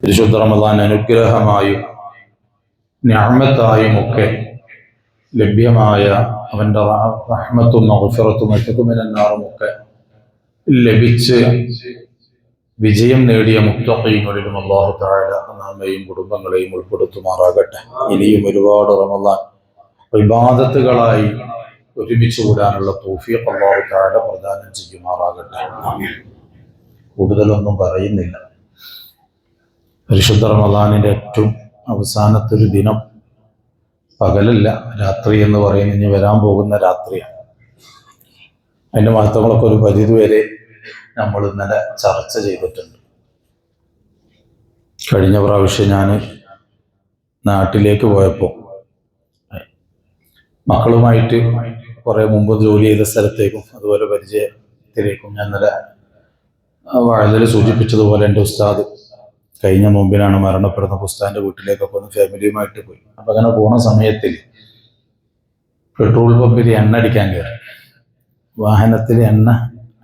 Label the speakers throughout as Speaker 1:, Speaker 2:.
Speaker 1: പരിശുദ്ധ റമദാൻ അനുഗ്രഹമായും നിഅമത്തായും ഒക്കെ ലഭ്യമായ അവൻ്റെ റഹ്മത്തും മഗ്ഫിറത്തും മിനന്നാറും ഒക്കെ ലഭിച്ച് വിജയം നേടിയ മുത്തഖീങ്ങളിലും അല്ലാഹു തആല നമ്മെയും കുടുംബങ്ങളെയും ഉൾപ്പെടുത്തുമാറാകട്ടെ. ഇനിയും ഒരുപാട് റമദാൻ ഇബാദത്തുകളായി ഒരുമിച്ച് കൂടാനുള്ള തൗഫീഖ് അല്ലാഹു തആല പ്രദാനം ചെയ്യുമാറാകട്ടെ. കൂടുതലൊന്നും പറയുന്നില്ല. പരിശുദ്ധ റമദാനിൻ്റെ ഏറ്റവും അവസാനത്തെ ഒരു ദിനം പകലല്ല, രാത്രി എന്ന് പറയുന്നത് ഇനി വരാൻ പോകുന്ന രാത്രിയാണ്. അതിൻ്റെ മഹത്വങ്ങളൊക്കെ ഒരു പരിധിവരെ നമ്മൾ ഇന്നലെ ചർച്ച ചെയ്തിട്ടുണ്ട്. കഴിഞ്ഞ പ്രാവശ്യം ഞാൻ നാട്ടിലേക്ക് പോയപ്പോൾ മക്കളുമായിട്ട് കുറേ മുമ്പ് ജോലി ചെയ്ത സ്ഥലത്തേക്കും അതുപോലെ പരിചയത്തിലേക്കും ഞാൻ ഇന്നലെ വഴുതൽ സൂചിപ്പിച്ചതുപോലെ എൻ്റെ ഉസ്താദ് കഴിഞ്ഞ നോമ്പിനാണ് മരണപ്പെടുന്ന ഉസ്താദിൻ്റെ വീട്ടിലേക്കൊക്കെ ഒന്ന് ഫാമിലിയുമായിട്ട് പോയി. അപ്പം അങ്ങനെ പോണ സമയത്തിൽ പെട്രോൾ പമ്പിൽ എണ്ണ അടിക്കാൻ കയറി, വാഹനത്തിൽ എണ്ണ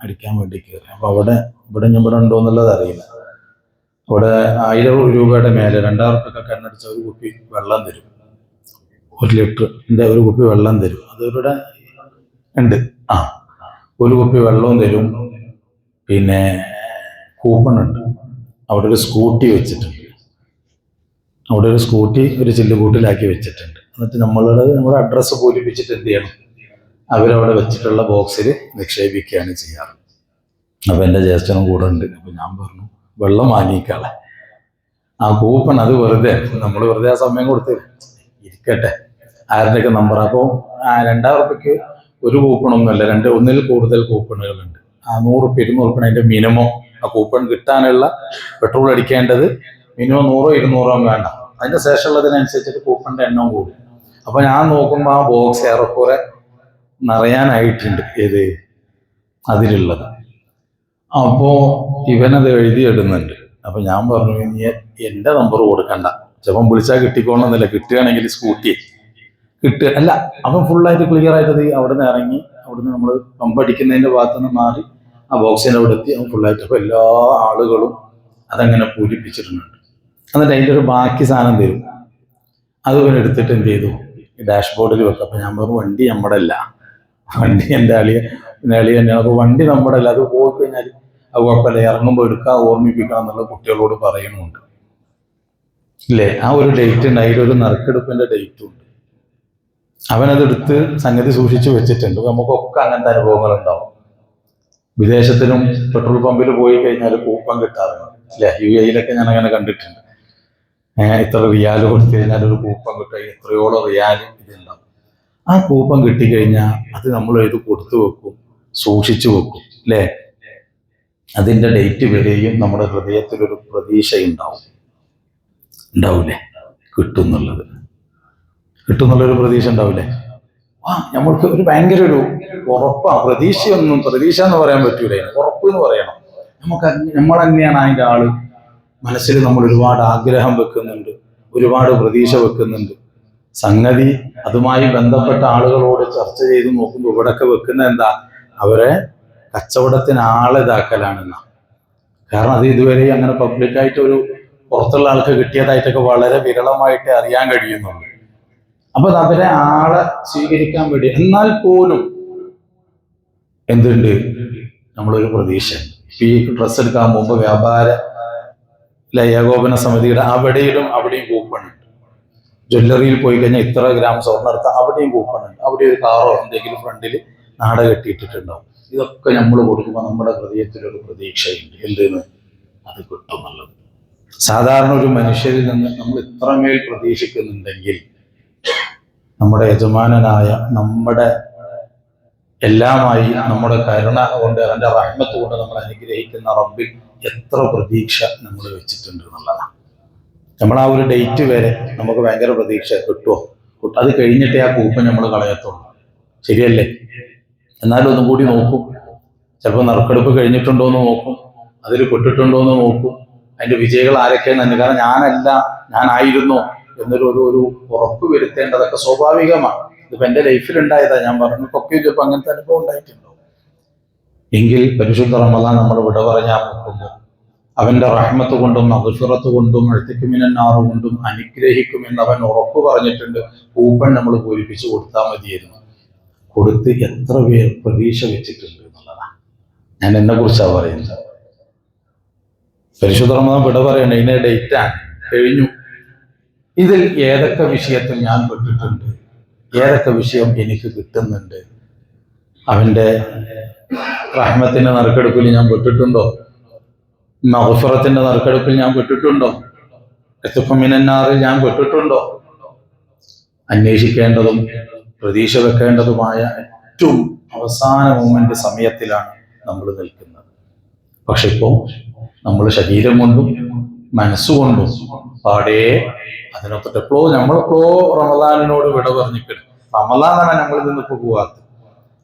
Speaker 1: അടിക്കാൻ വേണ്ടി കയറി. അപ്പോൾ ഇവിടെ ഉണ്ടോ എന്നുള്ളത് അറിയില്ല. അവിടെ 1000 രൂപയുടെ മേലെ 2000 റുപ്യക്കൊക്കെ എണ്ണ അടിച്ച ഒരു കുപ്പി വെള്ളം തരും, 1 ലിറ്ററിൻ്റെ ഒരു കുപ്പി വെള്ളം തരും. അതിവിടെ ഉണ്ട്. ഒരു കുപ്പി വെള്ളവും തരും. പിന്നെ കൂപ്പൺ ഉണ്ട്. അവിടെ ഒരു സ്കൂട്ടി വെച്ചിട്ടുണ്ട്. അവിടെ ഒരു സ്കൂട്ടി ഒരു ചില്ലുകൂട്ടിലാക്കി വെച്ചിട്ടുണ്ട്. എന്നിട്ട് നമ്മുടെ അഡ്രസ്സ് പൂരിപ്പിച്ചിട്ട് എന്ത് ചെയ്യണം, അവരവിടെ വെച്ചിട്ടുള്ള ബോക്സിൽ നിക്ഷേപിക്കുകയാണ് ചെയ്യാറ്. അപ്പം എൻ്റെ ജ്യേഷ്ഠനും കൂടെ ഉണ്ട്. അപ്പം ഞാൻ പറഞ്ഞു, വെള്ളം വാങ്ങിക്കാളെ, ആ കൂപ്പൺ അത് നമ്മൾ വെറുതെ ആ സമയം കൊടുത്ത് ഇരിക്കട്ടെ, ആരുടെയൊക്കെ നമ്പർ. അപ്പോൾ 2000 റുപ്യക്ക് ഒരു കൂപ്പണൊന്നുമല്ല, ഒന്നിൽ കൂടുതൽ കൂപ്പണുകളുണ്ട്. 100 റുപ്യ 200 റുപ്യ അതിൻ്റെ മിനിമം. ആ കൂപ്പൺ കിട്ടാനുള്ള പെട്രോൾ അടിക്കേണ്ടത് മിനിമം 100 200 വേണ്ട. അതിൻ്റെ ശേഷമുള്ളതിനനുസരിച്ചിട്ട് കൂപ്പണിൻ്റെ എണ്ണം കൂടും. അപ്പം ഞാൻ നോക്കുമ്പോൾ ആ ബോക്സ് ഏറെക്കുറെ നിറയാനായിട്ടുണ്ട് അതിലുള്ളത്. അപ്പോൾ ഇവനത് എഴുതിയിടുന്നുണ്ട്. അപ്പം ഞാൻ പറഞ്ഞു, ഇനി എൻ്റെ നമ്പർ കൊടുക്കണ്ട, ചിലപ്പം വിളിച്ചാൽ കിട്ടിക്കോണമെന്നില്ല, കിട്ടുകയാണെങ്കിൽ സ്കൂട്ടി അല്ല. അപ്പം ഫുള്ളായിട്ട് ക്ലിയർ ആയിട്ട് അവിടെ നിന്ന് ഇറങ്ങി, അവിടുന്ന് നമ്മൾ പമ്പടിക്കുന്നതിൻ്റെ ഭാഗത്തുനിന്ന് മാറി ആ ബോക്സിൻ്റെ അവിടെ എത്തി ഫുള്ളായിട്ട്. അപ്പോൾ എല്ലാ ആളുകളും അതങ്ങനെ പൂരിപ്പിച്ചിട്ടുണ്ട്. എന്നിട്ട് അതിൻ്റെ ഒരു ബാക്കി സാധനം തരും. അത് ഇവൻ എടുത്തിട്ട് എന്ത് ചെയ്തു, ഡാഷ്ബോർഡിൽ വെക്കും. അപ്പം ഞാൻ പറഞ്ഞു, വണ്ടി നമ്മുടെ അല്ല, വണ്ടി എൻ്റെ അളിയ തന്നെയാണ്. അപ്പോൾ വണ്ടി നമ്മുടെ അല്ല, അത് പോയി കഴിഞ്ഞാൽ അത് കുഴപ്പമില്ല, ഇറങ്ങുമ്പോൾ എടുക്കാൻ ഓർമ്മിപ്പിക്കണം എന്നുള്ള കുട്ടികളോട് പറയുന്നുണ്ട് ഇല്ലേ. ആ ഒരു ഡേറ്റ് ഉണ്ട്, അതിലൊരു നറുക്കെടുപ്പിൻ്റെ ഡേറ്റും ഉണ്ട്. അവനതെടുത്ത് സംഗതി സൂക്ഷിച്ച് വെച്ചിട്ടുണ്ട്. നമുക്കൊക്കെ അങ്ങനത്തെ അനുഭവങ്ങളുണ്ടാവും. വിദേശത്തിനും പെട്രോൾ പമ്പിൽ പോയി കഴിഞ്ഞാൽ കൂപ്പൺ കിട്ടാറുണ്ട് അല്ലേ. UAE-ലൊക്കെ ഞാൻ അങ്ങനെ കണ്ടിട്ടുണ്ട്. ഇത്ര റിയാൽ കൊടുത്തു കഴിഞ്ഞാൽ ഒരു കൂപ്പൺ കിട്ടുക, എത്രയോളം റിയാൽ ഇതുണ്ടാവും. ആ കൂപ്പൺ കിട്ടിക്കഴിഞ്ഞാൽ അത് നമ്മൾ എഴുതി കൊടുത്തു വെക്കും, സൂക്ഷിച്ചു വെക്കും അല്ലേ. അതിൻ്റെ ഡേറ്റ് വരെയും നമ്മുടെ ഹൃദയത്തിലൊരു പ്രതീക്ഷ ഉണ്ടാവില്ലേ, കിട്ടുന്നുള്ളൊരു പ്രതീക്ഷ ഉണ്ടാവില്ലേ. നമ്മൾക്ക് ഒരു ഭയങ്കര ഒരു ഉറപ്പാണ്. പ്രതീക്ഷ എന്ന് പറയാൻ പറ്റൂല, ഉറപ്പ് എന്ന് പറയണം. നമ്മൾ തന്നെയാണ് അതിൻ്റെ ആള്. മനസ്സിൽ നമ്മൾ ഒരുപാട് ആഗ്രഹം വെക്കുന്നുണ്ട്, ഒരുപാട് പ്രതീക്ഷ വെക്കുന്നുണ്ട്. സംഗതി അതുമായി ബന്ധപ്പെട്ട ആളുകളോട് ചർച്ച ചെയ്ത് നോക്കുമ്പോൾ ഇവിടെയൊക്കെ വെക്കുന്ന എന്താ, അവരെ കച്ചവടത്തിന് ആളിതാക്കലാണെന്ന. കാരണം അത് ഇതുവരെ അങ്ങനെ പബ്ലിക്കായിട്ട് ഒരു പുറത്തുള്ള ആൾക്ക് കിട്ടിയതായിട്ടൊക്കെ വളരെ വിരളമായിട്ട് അറിയാൻ കഴിയുന്നുള്ളൂ. അപ്പൊ അവരെ ആളെ സ്വീകരിക്കാൻ വേണ്ടി എന്നാൽ പോലും എന്തുണ്ട്, നമ്മളൊരു പ്രതീക്ഷ. ഈ ഡ്രസ്സ് എടുക്കാൻ മുമ്പ് വ്യാപാര ഏകോപന സമിതിയുടെ അവിടെയും കൂപ്പണുണ്ട്. ജ്വല്ലറിയിൽ പോയി കഴിഞ്ഞാൽ ഇത്ര ഗ്രാം സ്വർണ്ണം എടുത്താൽ അവിടെയും കൂപ്പണുണ്ട്. അവിടെ ഒരു കാറോ എന്തെങ്കിലും ഫ്രണ്ടിൽ നാട കെട്ടിയിട്ടിട്ടുണ്ടാവും. ഇതൊക്കെ നമ്മൾ കൊടുക്കുമ്പോൾ നമ്മുടെ ഹൃദയത്തിലൊരു പ്രതീക്ഷയുണ്ട്, എന്തെന്ന് അത് കിട്ടുന്നുള്ളത്. സാധാരണ ഒരു മനുഷ്യരിൽ നിന്ന് നമ്മൾ ഇത്രമേൽ പ്രതീക്ഷിക്കുന്നുണ്ടെങ്കിൽ നമ്മുടെ യജമാനനായ, നമ്മുടെ എല്ലാമായി, നമ്മുടെ കരുണ കൊണ്ട്, അവൻ്റെ റഹ്മത്ത് കൊണ്ട് നമ്മൾ അനുഗ്രഹിക്കുന്ന റബ്ബിൽ എത്ര പ്രതീക്ഷ നമ്മൾ വെച്ചിട്ടുണ്ട് എന്നുള്ളതാണ്. നമ്മൾ ആ ഒരു ഡേറ്റ് വരെ നമുക്ക് ഭയങ്കര പ്രതീക്ഷ, കിട്ടുമോ, അത് കഴിഞ്ഞിട്ടേ ആ കൂപ്പൺ നമ്മൾ കളയത്തുള്ളൂ, ശരിയല്ലേ. എന്നാലും ഒന്നും കൂടി നോക്കും, ചിലപ്പോൾ നറുക്കെടുപ്പ് കഴിഞ്ഞിട്ടുണ്ടോ എന്ന് നോക്കും, അതിൽ പെട്ടിട്ടുണ്ടോ എന്ന് നോക്കും, അതിൻ്റെ വിജയികൾ ആരൊക്കെയെന്ന് തന്നെ. കാരണം ഞാനായിരുന്നു എന്നൊരു ഉറപ്പ് വരുത്തേണ്ടതൊക്കെ സ്വാഭാവികമാണ്. ഇതിപ്പോൾ എൻ്റെ ലൈഫിൽ ഉണ്ടായതാ. ഞാൻ പറഞ്ഞൊക്കെ ചിലപ്പോൾ അങ്ങനത്തെ അനുഭവം ഉണ്ടായിട്ടുണ്ടോ. എങ്കിൽ പരിശുദ്ധ റമദാൻ നമ്മൾ വിട പറഞ്ഞാൽ നോക്കുമ്പോൾ അവന്റെ റഹ്മത്ത് കൊണ്ടും മഗ്ഫിറത്ത് കൊണ്ടും അഴ്തിക് മിനന്നാർ കൊണ്ടും അനുഗ്രഹിക്കുമെന്ന് അവൻ ഉറപ്പ് പറഞ്ഞിട്ടുണ്ട്. കൂപ്പൺ നമ്മൾ പൂരിപ്പിച്ചു കൊടുത്താൽ മതിയായിരുന്നു. കൊടുത്ത് എത്ര പേർ പ്രതീക്ഷ വെച്ചിട്ടുണ്ട് എന്നുള്ളതാണ്. ഞാൻ എന്നെ കുറിച്ചാണ് പറയുന്നത്. പരിശുദ്ധ റമദാൻ വിട പറയണേ, ഇതിന്റെ ഡേറ്റാണ് കഴിഞ്ഞു. ഇതിൽ ഏതൊക്കെ വിഷയത്തിൽ ഞാൻ പെട്ടിട്ടുണ്ട്, ഏതൊക്കെ വിഷയം എനിക്ക് കിട്ടുന്നുണ്ട്, അവന്റെ റഹ്മത്തിന്റെ നറുക്കെടുപ്പിൽ ഞാൻ പെട്ടിട്ടുണ്ടോ, മഗ്ഫിറത്തിന്റെ നറുക്കെടുപ്പിൽ ഞാൻ പെട്ടിട്ടുണ്ടോ, അഴ്തിക് മിനന്നാറിൽ ഞാൻ പെട്ടിട്ടുണ്ടോ? അന്വേഷിക്കേണ്ടതും പ്രതീക്ഷ വെക്കേണ്ടതുമായ ഏറ്റവും അവസാന മൊമെന്റ് സമയത്തിലാണ് നമ്മൾ നിൽക്കുന്നത്. പക്ഷെ ഇപ്പോൾ നമ്മൾ ശരീരം കൊണ്ടും മനസ്സുകൊണ്ടും പാടേ അതിനൊത്തിട്ട് നമ്മളെപ്പോ റമദാനിനോട് വിട പറഞ്ഞിട്ട്, റമദാനാണ് നമ്മളിൽ നിന്നിപ്പോ പോവാത്തത്.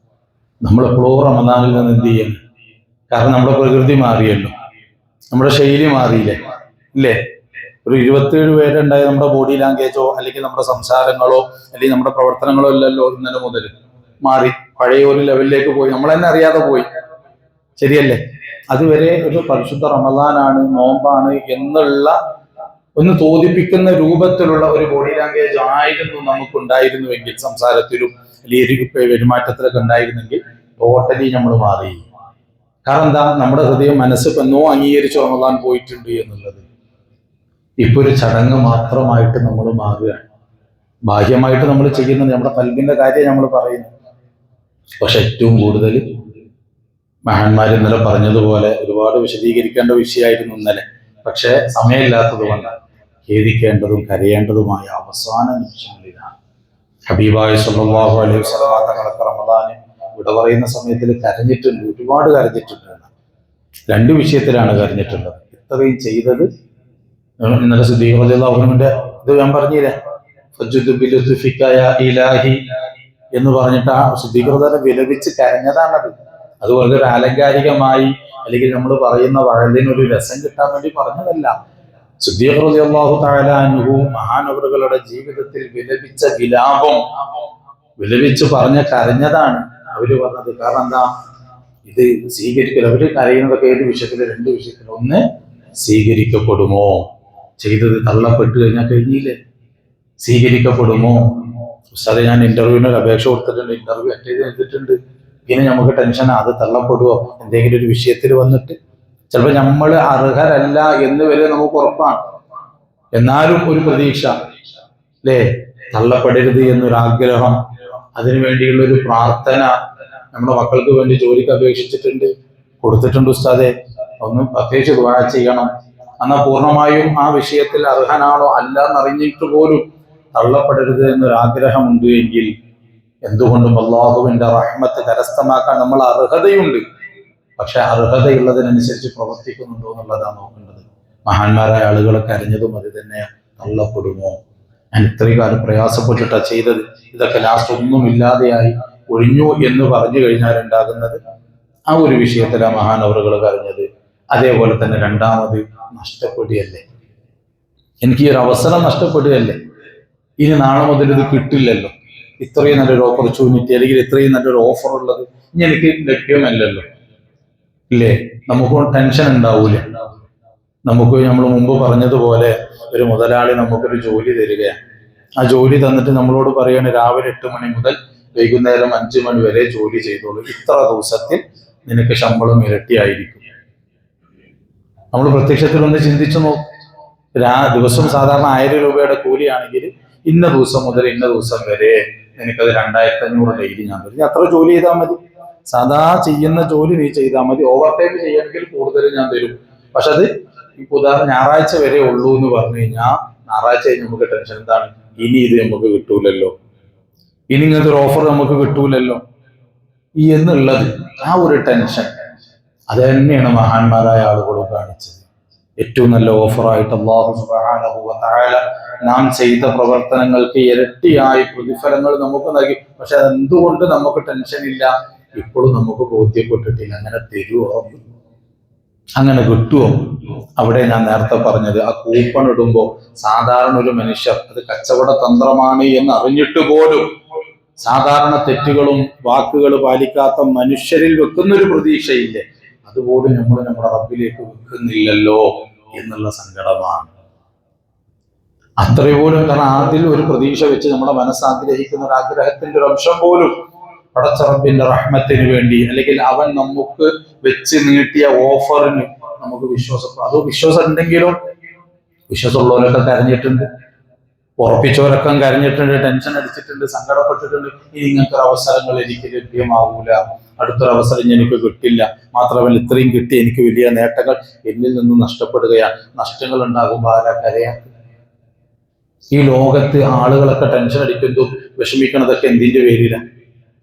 Speaker 1: നമ്മളെപ്പോഴോ റമദാനിൽ നിന്ന് എന്ത് ചെയ്യണം? കാരണം നമ്മുടെ പ്രകൃതി മാറിയല്ലോ, നമ്മുടെ ശൈലി മാറിയില്ലേ, ഇല്ലേ? ഒരു 27 പേരുണ്ടായ നമ്മുടെ ബോഡി ലാംഗ്വേജോ അല്ലെങ്കിൽ നമ്മുടെ സംസാരങ്ങളോ അല്ലെങ്കിൽ നമ്മുടെ പ്രവർത്തനങ്ങളോ ഇല്ലല്ലോ ഇന്നലെ മുതൽ മാറി പഴയ ഒരു ലെവലിലേക്ക് പോയി, നമ്മൾ തന്നെ അറിയാതെ പോയി. ശരിയല്ലേ? അതുവരെ ഒരു പരിശുദ്ധ റമദാനാണ്, നോമ്പാണ് എന്നുള്ള ഒന്ന് തോന്നിപ്പിക്കുന്ന രൂപത്തിലുള്ള ഒരു ബോഡി ലാംഗ്വേജ് ആയിരുന്നു നമുക്കുണ്ടായിരുന്നുവെങ്കിൽ, സംസാരത്തിലും അല്ലെങ്കിൽ പെരുമാറ്റത്തിലൊക്കെ ഉണ്ടായിരുന്നെങ്കിൽ ടോട്ടലി നമ്മൾ മാറി. കാരണം എന്താ? നമ്മുടെ ഹൃദയം മനസ്സ് എന്നോ അംഗീകരിച്ച് റമദാൻ പോയിട്ടുണ്ട് എന്നുള്ളത് ഇപ്പൊ ഒരു ചടങ്ങ് മാത്രമായിട്ട് നമ്മൾ മാറുകയാണ്. ബാഹ്യമായിട്ട് നമ്മൾ ചെയ്യുന്നത് നമ്മുടെ കൽബിന്റെ കാര്യം നമ്മൾ പറയുന്നു. പക്ഷെ ഏറ്റവും കൂടുതൽ മഹാന്മാർ ഇന്നലെ പറഞ്ഞതുപോലെ ഒരുപാട് വിശദീകരിക്കേണ്ട വിഷയമായിരുന്നു ഇന്നലെ. പക്ഷെ സമയമില്ലാത്തത് കൊണ്ട് ഖേദിക്കേണ്ടതും കരയേണ്ടതുമായ അവസാന നിമിഷങ്ങളിലാണ്. ഹബീബായ സല്ലല്ലാഹു അലൈഹി വസല്ലം തങ്ങളൊക്കെ റമദാന് വിട പറയുന്ന സമയത്തിൽ കരഞ്ഞിട്ടുണ്ട്, ഒരുപാട് കരഞ്ഞിട്ടുണ്ട്. 2 വിഷയത്തിലാണ് കരഞ്ഞിട്ടുള്ളത്. ഇത്രയും ചെയ്തത് ഇന്നലെ സിദ്ദീഖ് റളിയല്ലാഹു അൻഹുവിന്റെ ഇത് ഞാൻ പറഞ്ഞില്ലേ, ഫജ്ദു ബിലുത്ഫിക യാ ഇലാഹി എന്ന് പറഞ്ഞിട്ട് ആ സിദ്ദീഖ് റളിയല്ലാഹു വിലപിച്ച് കരഞ്ഞതാണത്. അതുപോലെ ഒരു ആലങ്കാരികമായി അല്ലെങ്കിൽ നമ്മൾ പറയുന്ന വഴലിനൊരു രസം കിട്ടാൻ വേണ്ടി പറഞ്ഞതല്ല. സിദ്ദീഖ് റളിയല്ലാഹു തആല അൻഹു മഹാനവറുകളുടെ ജീവിതത്തിൽ വിലപിച്ച വിലാപം, വിലപിച്ച് പറഞ്ഞ കരഞ്ഞതാണ് അവര് പറഞ്ഞത്. കാരണം എന്താ? ഇത് സ്വീകരിക്കൽ. അവര് കരയുന്നതൊക്കെ ഏത് വിഷയത്തില്? 2 വിഷയത്തിൽ. ഒന്ന്, സ്വീകരിക്കപ്പെടുമോ? ചെയ്തത് തള്ളപ്പെട്ടു കഴിഞ്ഞാൽ കഴിഞ്ഞില്ലേ? സ്വീകരിക്കപ്പെടുമോ? ഉസ്താദെ, ഞാൻ ഇന്റർവ്യൂവിന് ഒരു അപേക്ഷ കൊടുത്തിട്ടുണ്ട്, ഇന്റർവ്യൂ അറ്റൻഡ് ചെയ്തിട്ടുണ്ട്, പിന്നെ നമുക്ക് ടെൻഷനാ, അത് തള്ളപ്പെടുവോ എന്തെങ്കിലും ഒരു വിഷയത്തിൽ വന്നിട്ട്? ചിലപ്പോൾ നമ്മൾ അർഹരല്ല എന്ന് വരെ നമുക്ക് ഉറപ്പാണ്. എന്നാലും ഒരു പ്രതീക്ഷ, അല്ലേ? തള്ളപ്പെടരുത് എന്നൊരാഗ്രഹം, അതിനു വേണ്ടിയുള്ള ഒരു പ്രാർത്ഥന. നമ്മുടെ മക്കൾക്ക് വേണ്ടി ജോലിക്ക് അപേക്ഷിച്ചിട്ടുണ്ട്, കൊടുത്തിട്ടുണ്ട് ഉസ്താദെ, ഒന്ന് പ്രത്യേകിച്ച് ദുആ ചെയ്യണം. എന്നാൽ പൂർണ്ണമായും ആ വിഷയത്തിൽ അർഹനാണോ അല്ല എന്നറിഞ്ഞിട്ട് പോലും തള്ളപ്പെടരുത് എന്നൊരാഗ്രഹമുണ്ട് എങ്കിൽ എന്തുകൊണ്ടും അള്ളാഹുവിന്റെ റഹ്മത്ത് കരസ്ഥമാക്കാൻ നമ്മൾ അർഹതയുണ്ട്. പക്ഷെ അർഹതയുള്ളതിനനുസരിച്ച് പ്രവർത്തിക്കുന്നുണ്ടോ എന്നുള്ളതാണ് നോക്കേണ്ടത്. മഹാന്മാരായ ആളുകളെ കരഞ്ഞതും അത് തന്നെ. തള്ളപ്പെടുമോ? ഞാൻ ഇത്രയും കാലം പ്രയാസപ്പെട്ടിട്ടാണ് ചെയ്തത്, ഇതൊക്കെ ലാസ്റ്റ് ഒന്നുമില്ലാതെയായി ഒഴിഞ്ഞു എന്ന് പറഞ്ഞു കഴിഞ്ഞാൽ ഉണ്ടാകുന്നത് ആ ഒരു വിഷയത്തിലാണ് മഹാനവറുകൾ കരഞ്ഞത്. അതേപോലെ തന്നെ രണ്ടാമത്, നഷ്ടപ്പെടുകയല്ലേ, എനിക്ക് ഈ ഒരു അവസരം നഷ്ടപ്പെടുകയല്ലേ, ഇനി നാളെ മുതൽ ഇത് കിട്ടില്ലല്ലോ, ഇത്രയും നല്ലൊരു ഓപ്പർച്യൂണിറ്റി അല്ലെങ്കിൽ ഇത്രയും നല്ലൊരു ഓഫർ ഉള്ളത് ഇനി എനിക്ക് ലഭ്യമല്ലല്ലോ, ഇല്ലേ? നമുക്ക് ടെൻഷൻ ഉണ്ടാവൂലേ? നമുക്ക് നമ്മൾ മുമ്പ് പറഞ്ഞതുപോലെ ഒരു മുതലാളി നമുക്കൊരു ജോലി തരികയാണ്. ആ ജോലി തന്നിട്ട് നമ്മളോട് പറയാണ്, രാവിലെ 8 മണി മുതൽ വൈകുന്നേരം 5 മണി വരെ ജോലി ചെയ്തോളൂ, ഇത്ര ദിവസത്തിൽ നിനക്ക് ശമ്പളം ഇരട്ടിയായിരിക്കും. നമ്മൾ പ്രത്യക്ഷത്തിൽ ഒന്ന് ചിന്തിച്ചു നോക്കും. ദിവസം സാധാരണ 1000 രൂപയുടെ കൂലിയാണെങ്കിൽ ഇന്ന ദിവസം മുതൽ ഇന്ന ദിവസം വരെ നിനക്കത് 2500 ഡെയിലി ഞാൻ തരും. അത്ര ജോലി ചെയ്താൽ മതി, സാധാ ചെയ്യുന്ന ജോലി നീ ചെയ്താൽ മതി. ഓവർ ടൈം ചെയ്യണമെങ്കിൽ കൂടുതൽ ഞാൻ തരും. പക്ഷെ അത് ഇപ്പൊ ഉദാഹരണം ഞായറാഴ്ച വരെ ഉള്ളൂ എന്ന് പറഞ്ഞു കഴിഞ്ഞാൽ ഞായറാഴ്ച കഴിഞ്ഞ് നമുക്ക് ടെൻഷൻ എന്താണ്? ഇനി ഇത് നമുക്ക് കിട്ടൂലല്ലോ, ഇനി ഇങ്ങനത്തെ ഒരു ഓഫർ നമുക്ക് കിട്ടൂലല്ലോ എന്നുള്ളത്, ആ ഒരു ടെൻഷൻ. അത് തന്നെയാണ് മഹാന്മാരായ ആളുകളും കാണിച്ചത്. ഏറ്റവും നല്ല ഓഫറായിട്ട് അല്ലാഹു സുബ്ഹാനഹു വ തആല നാം ചെയ്ത പ്രവർത്തനങ്ങൾക്ക് ഇരട്ടിയായി പ്രതിഫലങ്ങൾ നമുക്ക് നൽകി. പക്ഷെ അതെന്തുകൊണ്ട് നമുക്ക് ടെൻഷൻ ഇല്ല? ഇപ്പോഴും നമുക്ക് ബോധ്യപ്പെട്ടിട്ടില്ല. അങ്ങനെ തരുമോ? അങ്ങനെ കിട്ടുമോ? അവിടെ ഞാൻ നേരത്തെ പറഞ്ഞത്, ആ കൂപ്പൺ ഇടുമ്പോൾ സാധാരണ ഒരു മനുഷ്യർ അത് കച്ചവട തന്ത്രമാണ് എന്ന് അറിഞ്ഞിട്ട് പോലും സാധാരണ തെറ്റുകളും വാക്കുകൾ പാലിക്കാത്ത മനുഷ്യരിൽ വെക്കുന്നൊരു പ്രതീക്ഷയില്ലേ, അതുപോലും നമ്മൾ നമ്മുടെ റബ്ബിലേക്ക് വെക്കുന്നില്ലല്ലോ എന്നുള്ള സങ്കടമാണ്. അത്രയോലും, കാരണം അതിൽ ഒരു പ്രതീക്ഷ വെച്ച് നമ്മുടെ മനസ്സാഗ്രഹിക്കുന്ന ഒരു ആഗ്രഹത്തിന്റെ ഒരു അംശം പോലും പടച്ച റബ്ബിന്റെ റഹ്മത്തിന് വേണ്ടി, അല്ലെങ്കിൽ അവൻ നമുക്ക് വെച്ച് നീട്ടിയ ഓഫറിന് നമുക്ക് വിശ്വാസം ഉണ്ടെങ്കിലും വിശ്വാസമുള്ളവരൊക്കെ കരഞ്ഞിട്ടുണ്ട്, ഉറപ്പിച്ചവരൊക്കെ കരഞ്ഞിട്ടുണ്ട്, ടെൻഷൻ അടിച്ചിട്ടുണ്ട്, സങ്കടപ്പെട്ടിട്ടുണ്ട്. ഇനി ഇങ്ങനത്തെ അവസരങ്ങൾ എനിക്ക് ലഭ്യമാവൂല, അടുത്തൊരവസരം എനിക്ക് കിട്ടില്ല, മാത്രമല്ല ഇത്രയും കിട്ടി എനിക്ക് വലിയ നേട്ടങ്ങൾ എന്നിൽ നിന്നും നഷ്ടപ്പെടുകയാണ്. നഷ്ടങ്ങൾ ഉണ്ടാകുമ്പോൾ ആരാ കരയാൻ? ഈ ലോകത്ത് ആളുകളൊക്കെ ടെൻഷൻ അടിക്കുന്നതും വിഷമിക്കുന്നതൊക്കെ എന്തിന്റെ പേരിലാണ്?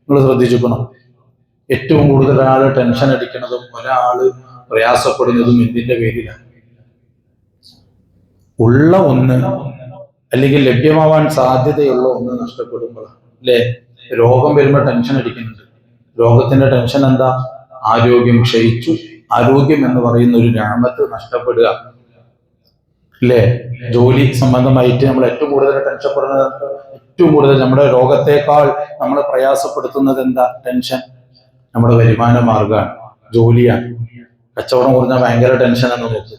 Speaker 1: നിങ്ങൾ ശ്രദ്ധിച്ചിരിക്കണം. ഏറ്റവും കൂടുതൽ ഒരാൾ ടെൻഷൻ അടിക്കുന്നതും ഒരാള് പ്രയാസപ്പെടുന്നതും എന്തിന്റെ പേരിലാണ്? ഉള്ള ഒന്ന്, അല്ലെങ്കിൽ ലഭ്യമാവാൻ സാധ്യതയുള്ള ഒന്ന് നഷ്ടപ്പെടുമ്പോഴാണ് അല്ലേ? രോഗം വരുമ്പോൾ ടെൻഷൻ അടിക്കുന്നുണ്ട്. രോഗത്തിന്റെ ടെൻഷൻ എന്താ? ആരോഗ്യം ക്ഷയിച്ചു, ആരോഗ്യം എന്ന് പറയുന്ന ഒരു നിഅമത്ത് നഷ്ടപ്പെടുക അല്ലേ? ജോലി സംബന്ധമായിട്ട് നമ്മൾ ഏറ്റവും കൂടുതൽ ടെൻഷൻപ്പെടുന്നത്, ഏറ്റവും കൂടുതൽ നമ്മുടെ രോഗത്തെക്കാൾ നമ്മളെ പ്രയാസപ്പെടുത്തുന്നത് എന്താ? ടെൻഷൻ. നമ്മുടെ വരുമാന മാർഗമാണ്, ജോലിയാണ്. കച്ചവടം കുറഞ്ഞാൽ ഭയങ്കര ടെൻഷനാണ് നമുക്ക്,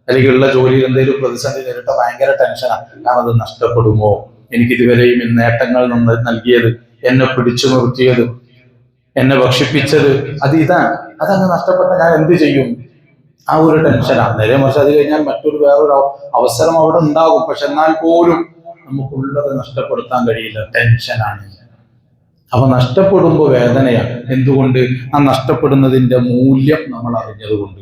Speaker 1: അല്ലെങ്കിൽ ഉള്ള ജോലിയിൽ എന്തെങ്കിലും പ്രതിസന്ധി നേരിട്ട ഭയങ്കര ടെൻഷനാണ്. കാരണം അത് നഷ്ടപ്പെടുമോ? എനിക്കിതുവരെയും നേട്ടങ്ങൾ നൽകിയത്, എന്നെ പിടിച്ചു നിർത്തിയത്, എന്നെ ഭക്ഷിപ്പിച്ചത്, അതങ്ങ് നഷ്ടപ്പെട്ട ഞാൻ എന്ത് ചെയ്യും? ആ ഒരു ടെൻഷനാണ്. നേരെ മറിച്ച് അത് കഴിഞ്ഞാൽ വേറൊരു അവസരം അവിടെ ഉണ്ടാകും, പക്ഷെ എന്നാൽ പോലും നമുക്കുള്ളത് നഷ്ടപ്പെടുത്താൻ കഴിയില്ല, ടെൻഷനാണ്. അപ്പൊ നഷ്ടപ്പെടുമ്പോൾ വേദനയാണ്. എന്തുകൊണ്ട്? ആ നഷ്ടപ്പെടുന്നതിന്റെ മൂല്യം നമ്മൾ അറിഞ്ഞതുകൊണ്ട്.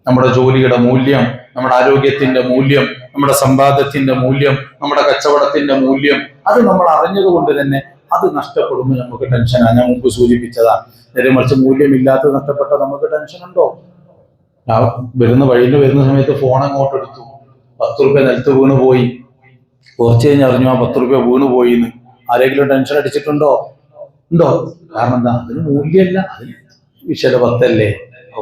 Speaker 1: നമ്മുടെ ജോലിയുടെ മൂല്യം, നമ്മുടെ ആരോഗ്യത്തിന്റെ മൂല്യം, നമ്മുടെ സമ്പാദ്യത്തിന്റെ മൂല്യം, നമ്മുടെ കച്ചവടത്തിന്റെ മൂല്യം, അത് നമ്മൾ അറിഞ്ഞതുകൊണ്ട് തന്നെ അത് നഷ്ടപ്പെടുമ്പോൾ നമുക്ക് ടെൻഷനാണ്. ഞാൻ മുമ്പ് സൂചിപ്പിച്ചതാണ്. നേരെ മറിച്ച് മൂല്യമില്ലാത്തത് നഷ്ടപ്പെട്ട നമുക്ക് ടെൻഷൻ ഉണ്ടോ? വഴിയിൽ വരുന്ന സമയത്ത് ഫോൺ അങ്ങോട്ട് എടുത്തു, 10 രൂപ നിലത്ത് വീണ് പോയി, കുറച്ച് കഴിഞ്ഞ് അറിഞ്ഞു ആ 10 രൂപ വീണ് പോയി എന്ന്. ആരെങ്കിലും ടെൻഷൻ അടിച്ചിട്ടുണ്ടോ? ഉണ്ടോ? കാരണം എന്താ? അതിന് മൂല്യമല്ല, അതിന് വിശദ 10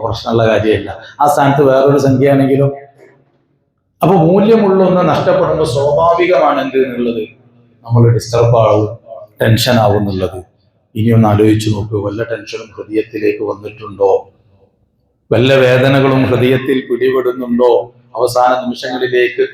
Speaker 1: പ്രശ്നമുള്ള കാര്യമല്ല. ആ സ്ഥാനത്ത് വേറൊരു സംഖ്യ ആണെങ്കിലും. അപ്പൊ മൂല്യമുള്ള ഒന്ന് നഷ്ടപ്പെടുമ്പോൾ സ്വാഭാവികമാണ് എന്ത് എന്നുള്ളത്, നമ്മൾ ഡിസ്റ്റർബ് ആവും, ടെൻഷൻ ആവും എന്നുള്ളത്. ഇനി ഒന്ന് ആലോചിച്ചു നോക്കൂ, വല്ല ടെൻഷനും ഹൃദയത്തിലേക്ക് വന്നിട്ടുണ്ടോ? വല്ല വേദനകളും ഹൃദയത്തിൽ പിടിപെടുന്നുണ്ടോ? അവസാന നിമിഷങ്ങളിലേക്ക്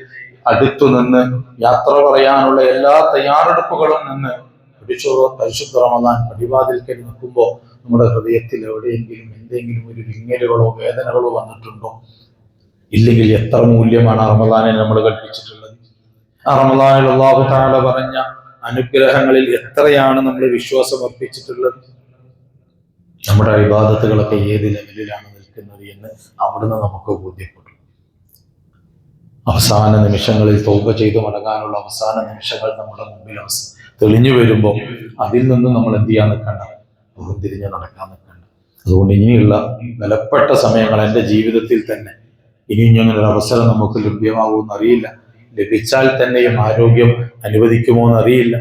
Speaker 1: അടുത്തു നിന്ന് യാത്ര പറയാനുള്ള എല്ലാ തയ്യാറെടുപ്പുകളും നിന്ന് പരിശുദ്ധ റമദാൻ പടിവാതിൽക്കൽ നിൽക്കുമ്പോൾ നമ്മുടെ ഹൃദയത്തിൽ എവിടെയെങ്കിലും എന്തെങ്കിലും ഒരു വിങ്ങലുകളോ വേദനകളോ വന്നിട്ടുണ്ടോ? ഇല്ലെങ്കിൽ എത്ര മൂല്യമാണ് റമദാനെ നമ്മൾ കൽപ്പിച്ചിട്ടുള്ളത്? ആ റമദാനിൽ അല്ലാഹു തആല പറഞ്ഞ അനുഗ്രഹങ്ങളിൽ എത്രയാണ് നമ്മൾ വിശ്വാസം അർപ്പിച്ചിട്ടുള്ളത്? നമ്മുടെ ഇബാദത്തുകളൊക്കെ ഏത് ലെവലിലാണ് നിൽക്കുന്നത് എന്ന് അവിടുന്ന് നമുക്ക് ബോധ്യപ്പെടും. അവസാന നിമിഷങ്ങളിൽ തൗബ ചെയ്ത് മടങ്ങാനുള്ള അവസാന നിമിഷങ്ങൾ നമ്മുടെ മുമ്പിൽ തെളിഞ്ഞു വരുമ്പോൾ അതിൽ നിന്നും നമ്മൾ എന്ത് ചെയ്യാൻ നിൽക്കണ്ട? തിരിഞ്ഞ് നടക്കാൻ നിൽക്കണ്ട. അതുകൊണ്ട് ഇനിയുള്ള വിലപ്പെട്ട സമയങ്ങൾ എൻ്റെ ജീവിതത്തിൽ തന്നെ ഇനിയും അങ്ങനെ ഒരു അവസരം നമുക്ക് ലഭ്യമാകുമെന്ന് അറിയില്ല. ലഭിച്ചാൽ തന്നെയും ആരോഗ്യം അനുവദിക്കുമോ എന്നറിയില്ല.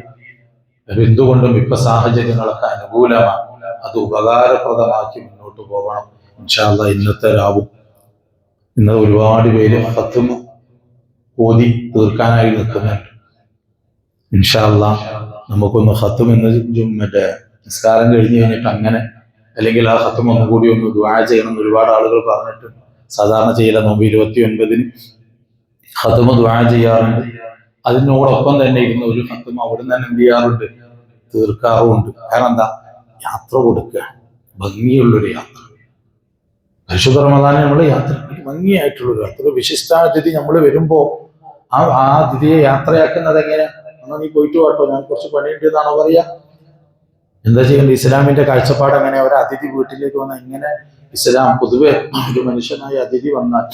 Speaker 1: എന്തുകൊണ്ടും ഇപ്പൊ സാഹചര്യങ്ങളൊക്കെ അനുകൂലമാണ്. അത് ഉപകാരപ്രദമാക്കി മുന്നോട്ട് പോകണം. ഇൻഷാ അല്ലാഹ് ഇന്നത്തെ രാവും ഇന്ന് ഒരുപാട് പേര് ഖത്മ ഓതി തീർക്കാനായി നിൽക്കുന്നുണ്ട്. ഇൻഷാ അല്ലാഹ് നമുക്കൊന്ന് ഖത്മ ഇന്ന് നിസ്കാരം കഴിഞ്ഞ് കഴിഞ്ഞിട്ട് അങ്ങനെ, അല്ലെങ്കിൽ ആ ഖത്മ ഒന്നുകൂടി ഒന്ന് ദുആ ചെയ്യണം എന്ന് ഒരുപാട് ആളുകൾ പറഞ്ഞിട്ടുണ്ട്. സാധാരണ ചെയ്യില്ല, നോമ്പ് 29-ന് ഖത്മ ദുആ ചെയ്യാറുണ്ട്. അതിനോടൊപ്പം തന്നെ ഇരുന്ന് ഒരു ഖത്മ അവിടുന്ന് തന്നെ എന്ത് ചെയ്യാറുണ്ട്? തീർക്കാറുമുണ്ട്. കാരണം എന്താ? യാത്ര കൊടുക്കുക, ഭംഗിയുള്ളൊരു യാത്ര. പരിശുദ്ധ റമദാനിൽ നമ്മൾ യാത്ര, ഭംഗിയായിട്ടുള്ളൊരു യാത്ര. വിശിഷ്ടാതിഥി നമ്മൾ വരുമ്പോ ആ അതിഥിയെ യാത്രയാക്കുന്നത് എങ്ങനെ? എന്നാൽ നീ പോയിട്ട് വാട്ടോ, ഞാൻ കുറച്ച് പണിയുണ്ട് എന്നാണോ പറയാ? എന്താ ചെയ്യേണ്ടത്? ഇസ്ലാമിന്റെ കാഴ്ചപ്പാട് അങ്ങനെ. ഒരു അതിഥി വീട്ടിലേക്ക് വന്നാൽ എങ്ങനെ ഇസ്ലാം പൊതുവെ ഒരു മനുഷ്യനായ അതിഥി വന്നാൽ,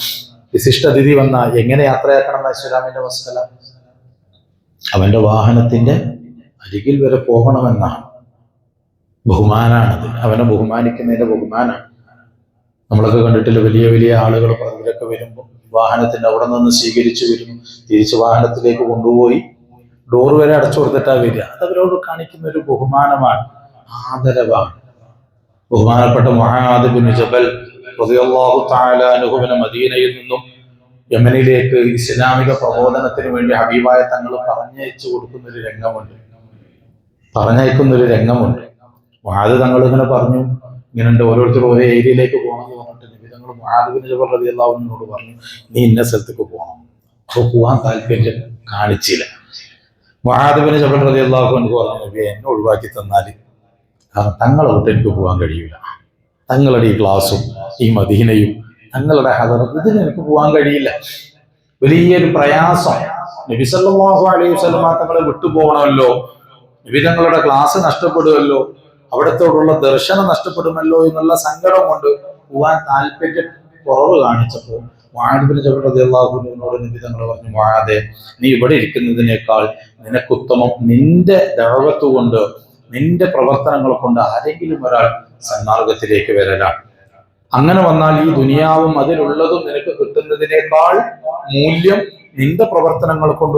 Speaker 1: വിശിഷ്ട അതിഥി വന്നാൽ എങ്ങനെ യാത്രയാക്കണം എന്ന ഇസ്ലാമിന്റെ മസല. അവന്റെ വാഹനത്തിന്റെ അരികിൽ വരെ പോകണമെന്നാണ്. ബഹുമാനാണത്, അവനെ ബഹുമാനിക്കുന്നതിന്റെ ബഹുമാനാണ്. നമ്മളൊക്കെ കണ്ടിട്ടില്ല, വലിയ വലിയ ആളുകൾ പറഞ്ഞിലൊക്കെ വരുമ്പോൾ വാഹനത്തിന്റെ അവിടെ നിന്ന് സ്വീകരിച്ചു വരുന്നു, തിരിച്ച് വാഹനത്തിലേക്ക് കൊണ്ടുപോയി ഡോർ വരെ അടച്ചു കൊടുത്തിട്ടാ വരിക. അത് അവരോട് കാണിക്കുന്ന ഒരു ബഹുമാനമാണ്, ആദരവാണ്. ബഹുമാനപ്പെട്ട മുആദ് ബിൻ ജബൽ റളിയല്ലാഹു തആല അൻഹുവിനെ മദീനയിൽ നിന്നും യമനിലേക്ക് ഇസ്ലാമിക പ്രബോധനത്തിന് വേണ്ടി ഹബീബായ തങ്ങൾ പറഞ്ഞയക്കുന്ന ഒരു രംഗമുണ്ട്. മുആദ് തങ്ങൾ ഇങ്ങനെ പറഞ്ഞു, ഇങ്ങനെ ഓരോരുത്തർ ഓരോ ഏരിയയിലേക്ക് പോകണമെന്ന് പറഞ്ഞിട്ട് തങ്ങൾ മുആദ് ബിൻ ജബൽ റളിയല്ലാഹു അൻഹുവിനോട് പറഞ്ഞു, നീ ഇന്ന സ്ഥലത്തേക്ക് പോകണം. അപ്പോൾ പോകാൻ താല്പര്യം കാണിച്ചില്ല. മുആദ് ബിൻ ജബൽ റളിയല്ലാഹു അൻഹു പറഞ്ഞു, നബിയെ എന്നെ ഒഴിവാക്കി തന്നാൽ, കാരണം തങ്ങളെ വിട്ട് എനിക്ക് പോകാൻ കഴിയില്ല. തങ്ങളുടെ ഈ ക്ലാസ്സും ഈ മദീനയും തങ്ങളുടെ ഹദറും ഇതിന് എനിക്ക് പോകാൻ കഴിയില്ല. വലിയൊരു പ്രയാസം. നബി സല്ലല്ലാഹു അലൈഹി വസല്ലം തങ്ങളെ വിട്ടുപോകണമല്ലോ, നബി തങ്ങളുടെ ക്ലാസ് നഷ്ടപ്പെടുമല്ലോ, അവിടത്തോടുള്ള ദർശനം നഷ്ടപ്പെടുമല്ലോ എന്നുള്ള സങ്കടം കൊണ്ട് പോകാൻ താല്പര്യം കുറവ് കാണിച്ചപ്പോൾ മുആദ് ബിൻ ജബൽ റളിയല്ലാഹു അൻഹുവിനോട് നബി തങ്ങൾ പറഞ്ഞു, മുആദേ, നീ ഇവിടെ ഇരിക്കുന്നതിനേക്കാൾ നിനക്കുത്തമം നിന്റെ ദഅവത്ത് കൊണ്ട്, നിന്റെ പ്രവർത്തനങ്ങൾ കൊണ്ട് ആരെങ്കിലും ഒരാൾ സന്മാർഗത്തിലേക്ക് വരലാണ്. അങ്ങനെ വന്നാൽ ഈ ദുനിയാവും അതിലുള്ളതും നിനക്ക് കിട്ടുന്നതിനേക്കാൾ മൂല്യം നിന്റെ പ്രവർത്തനങ്ങൾ കൊണ്ട്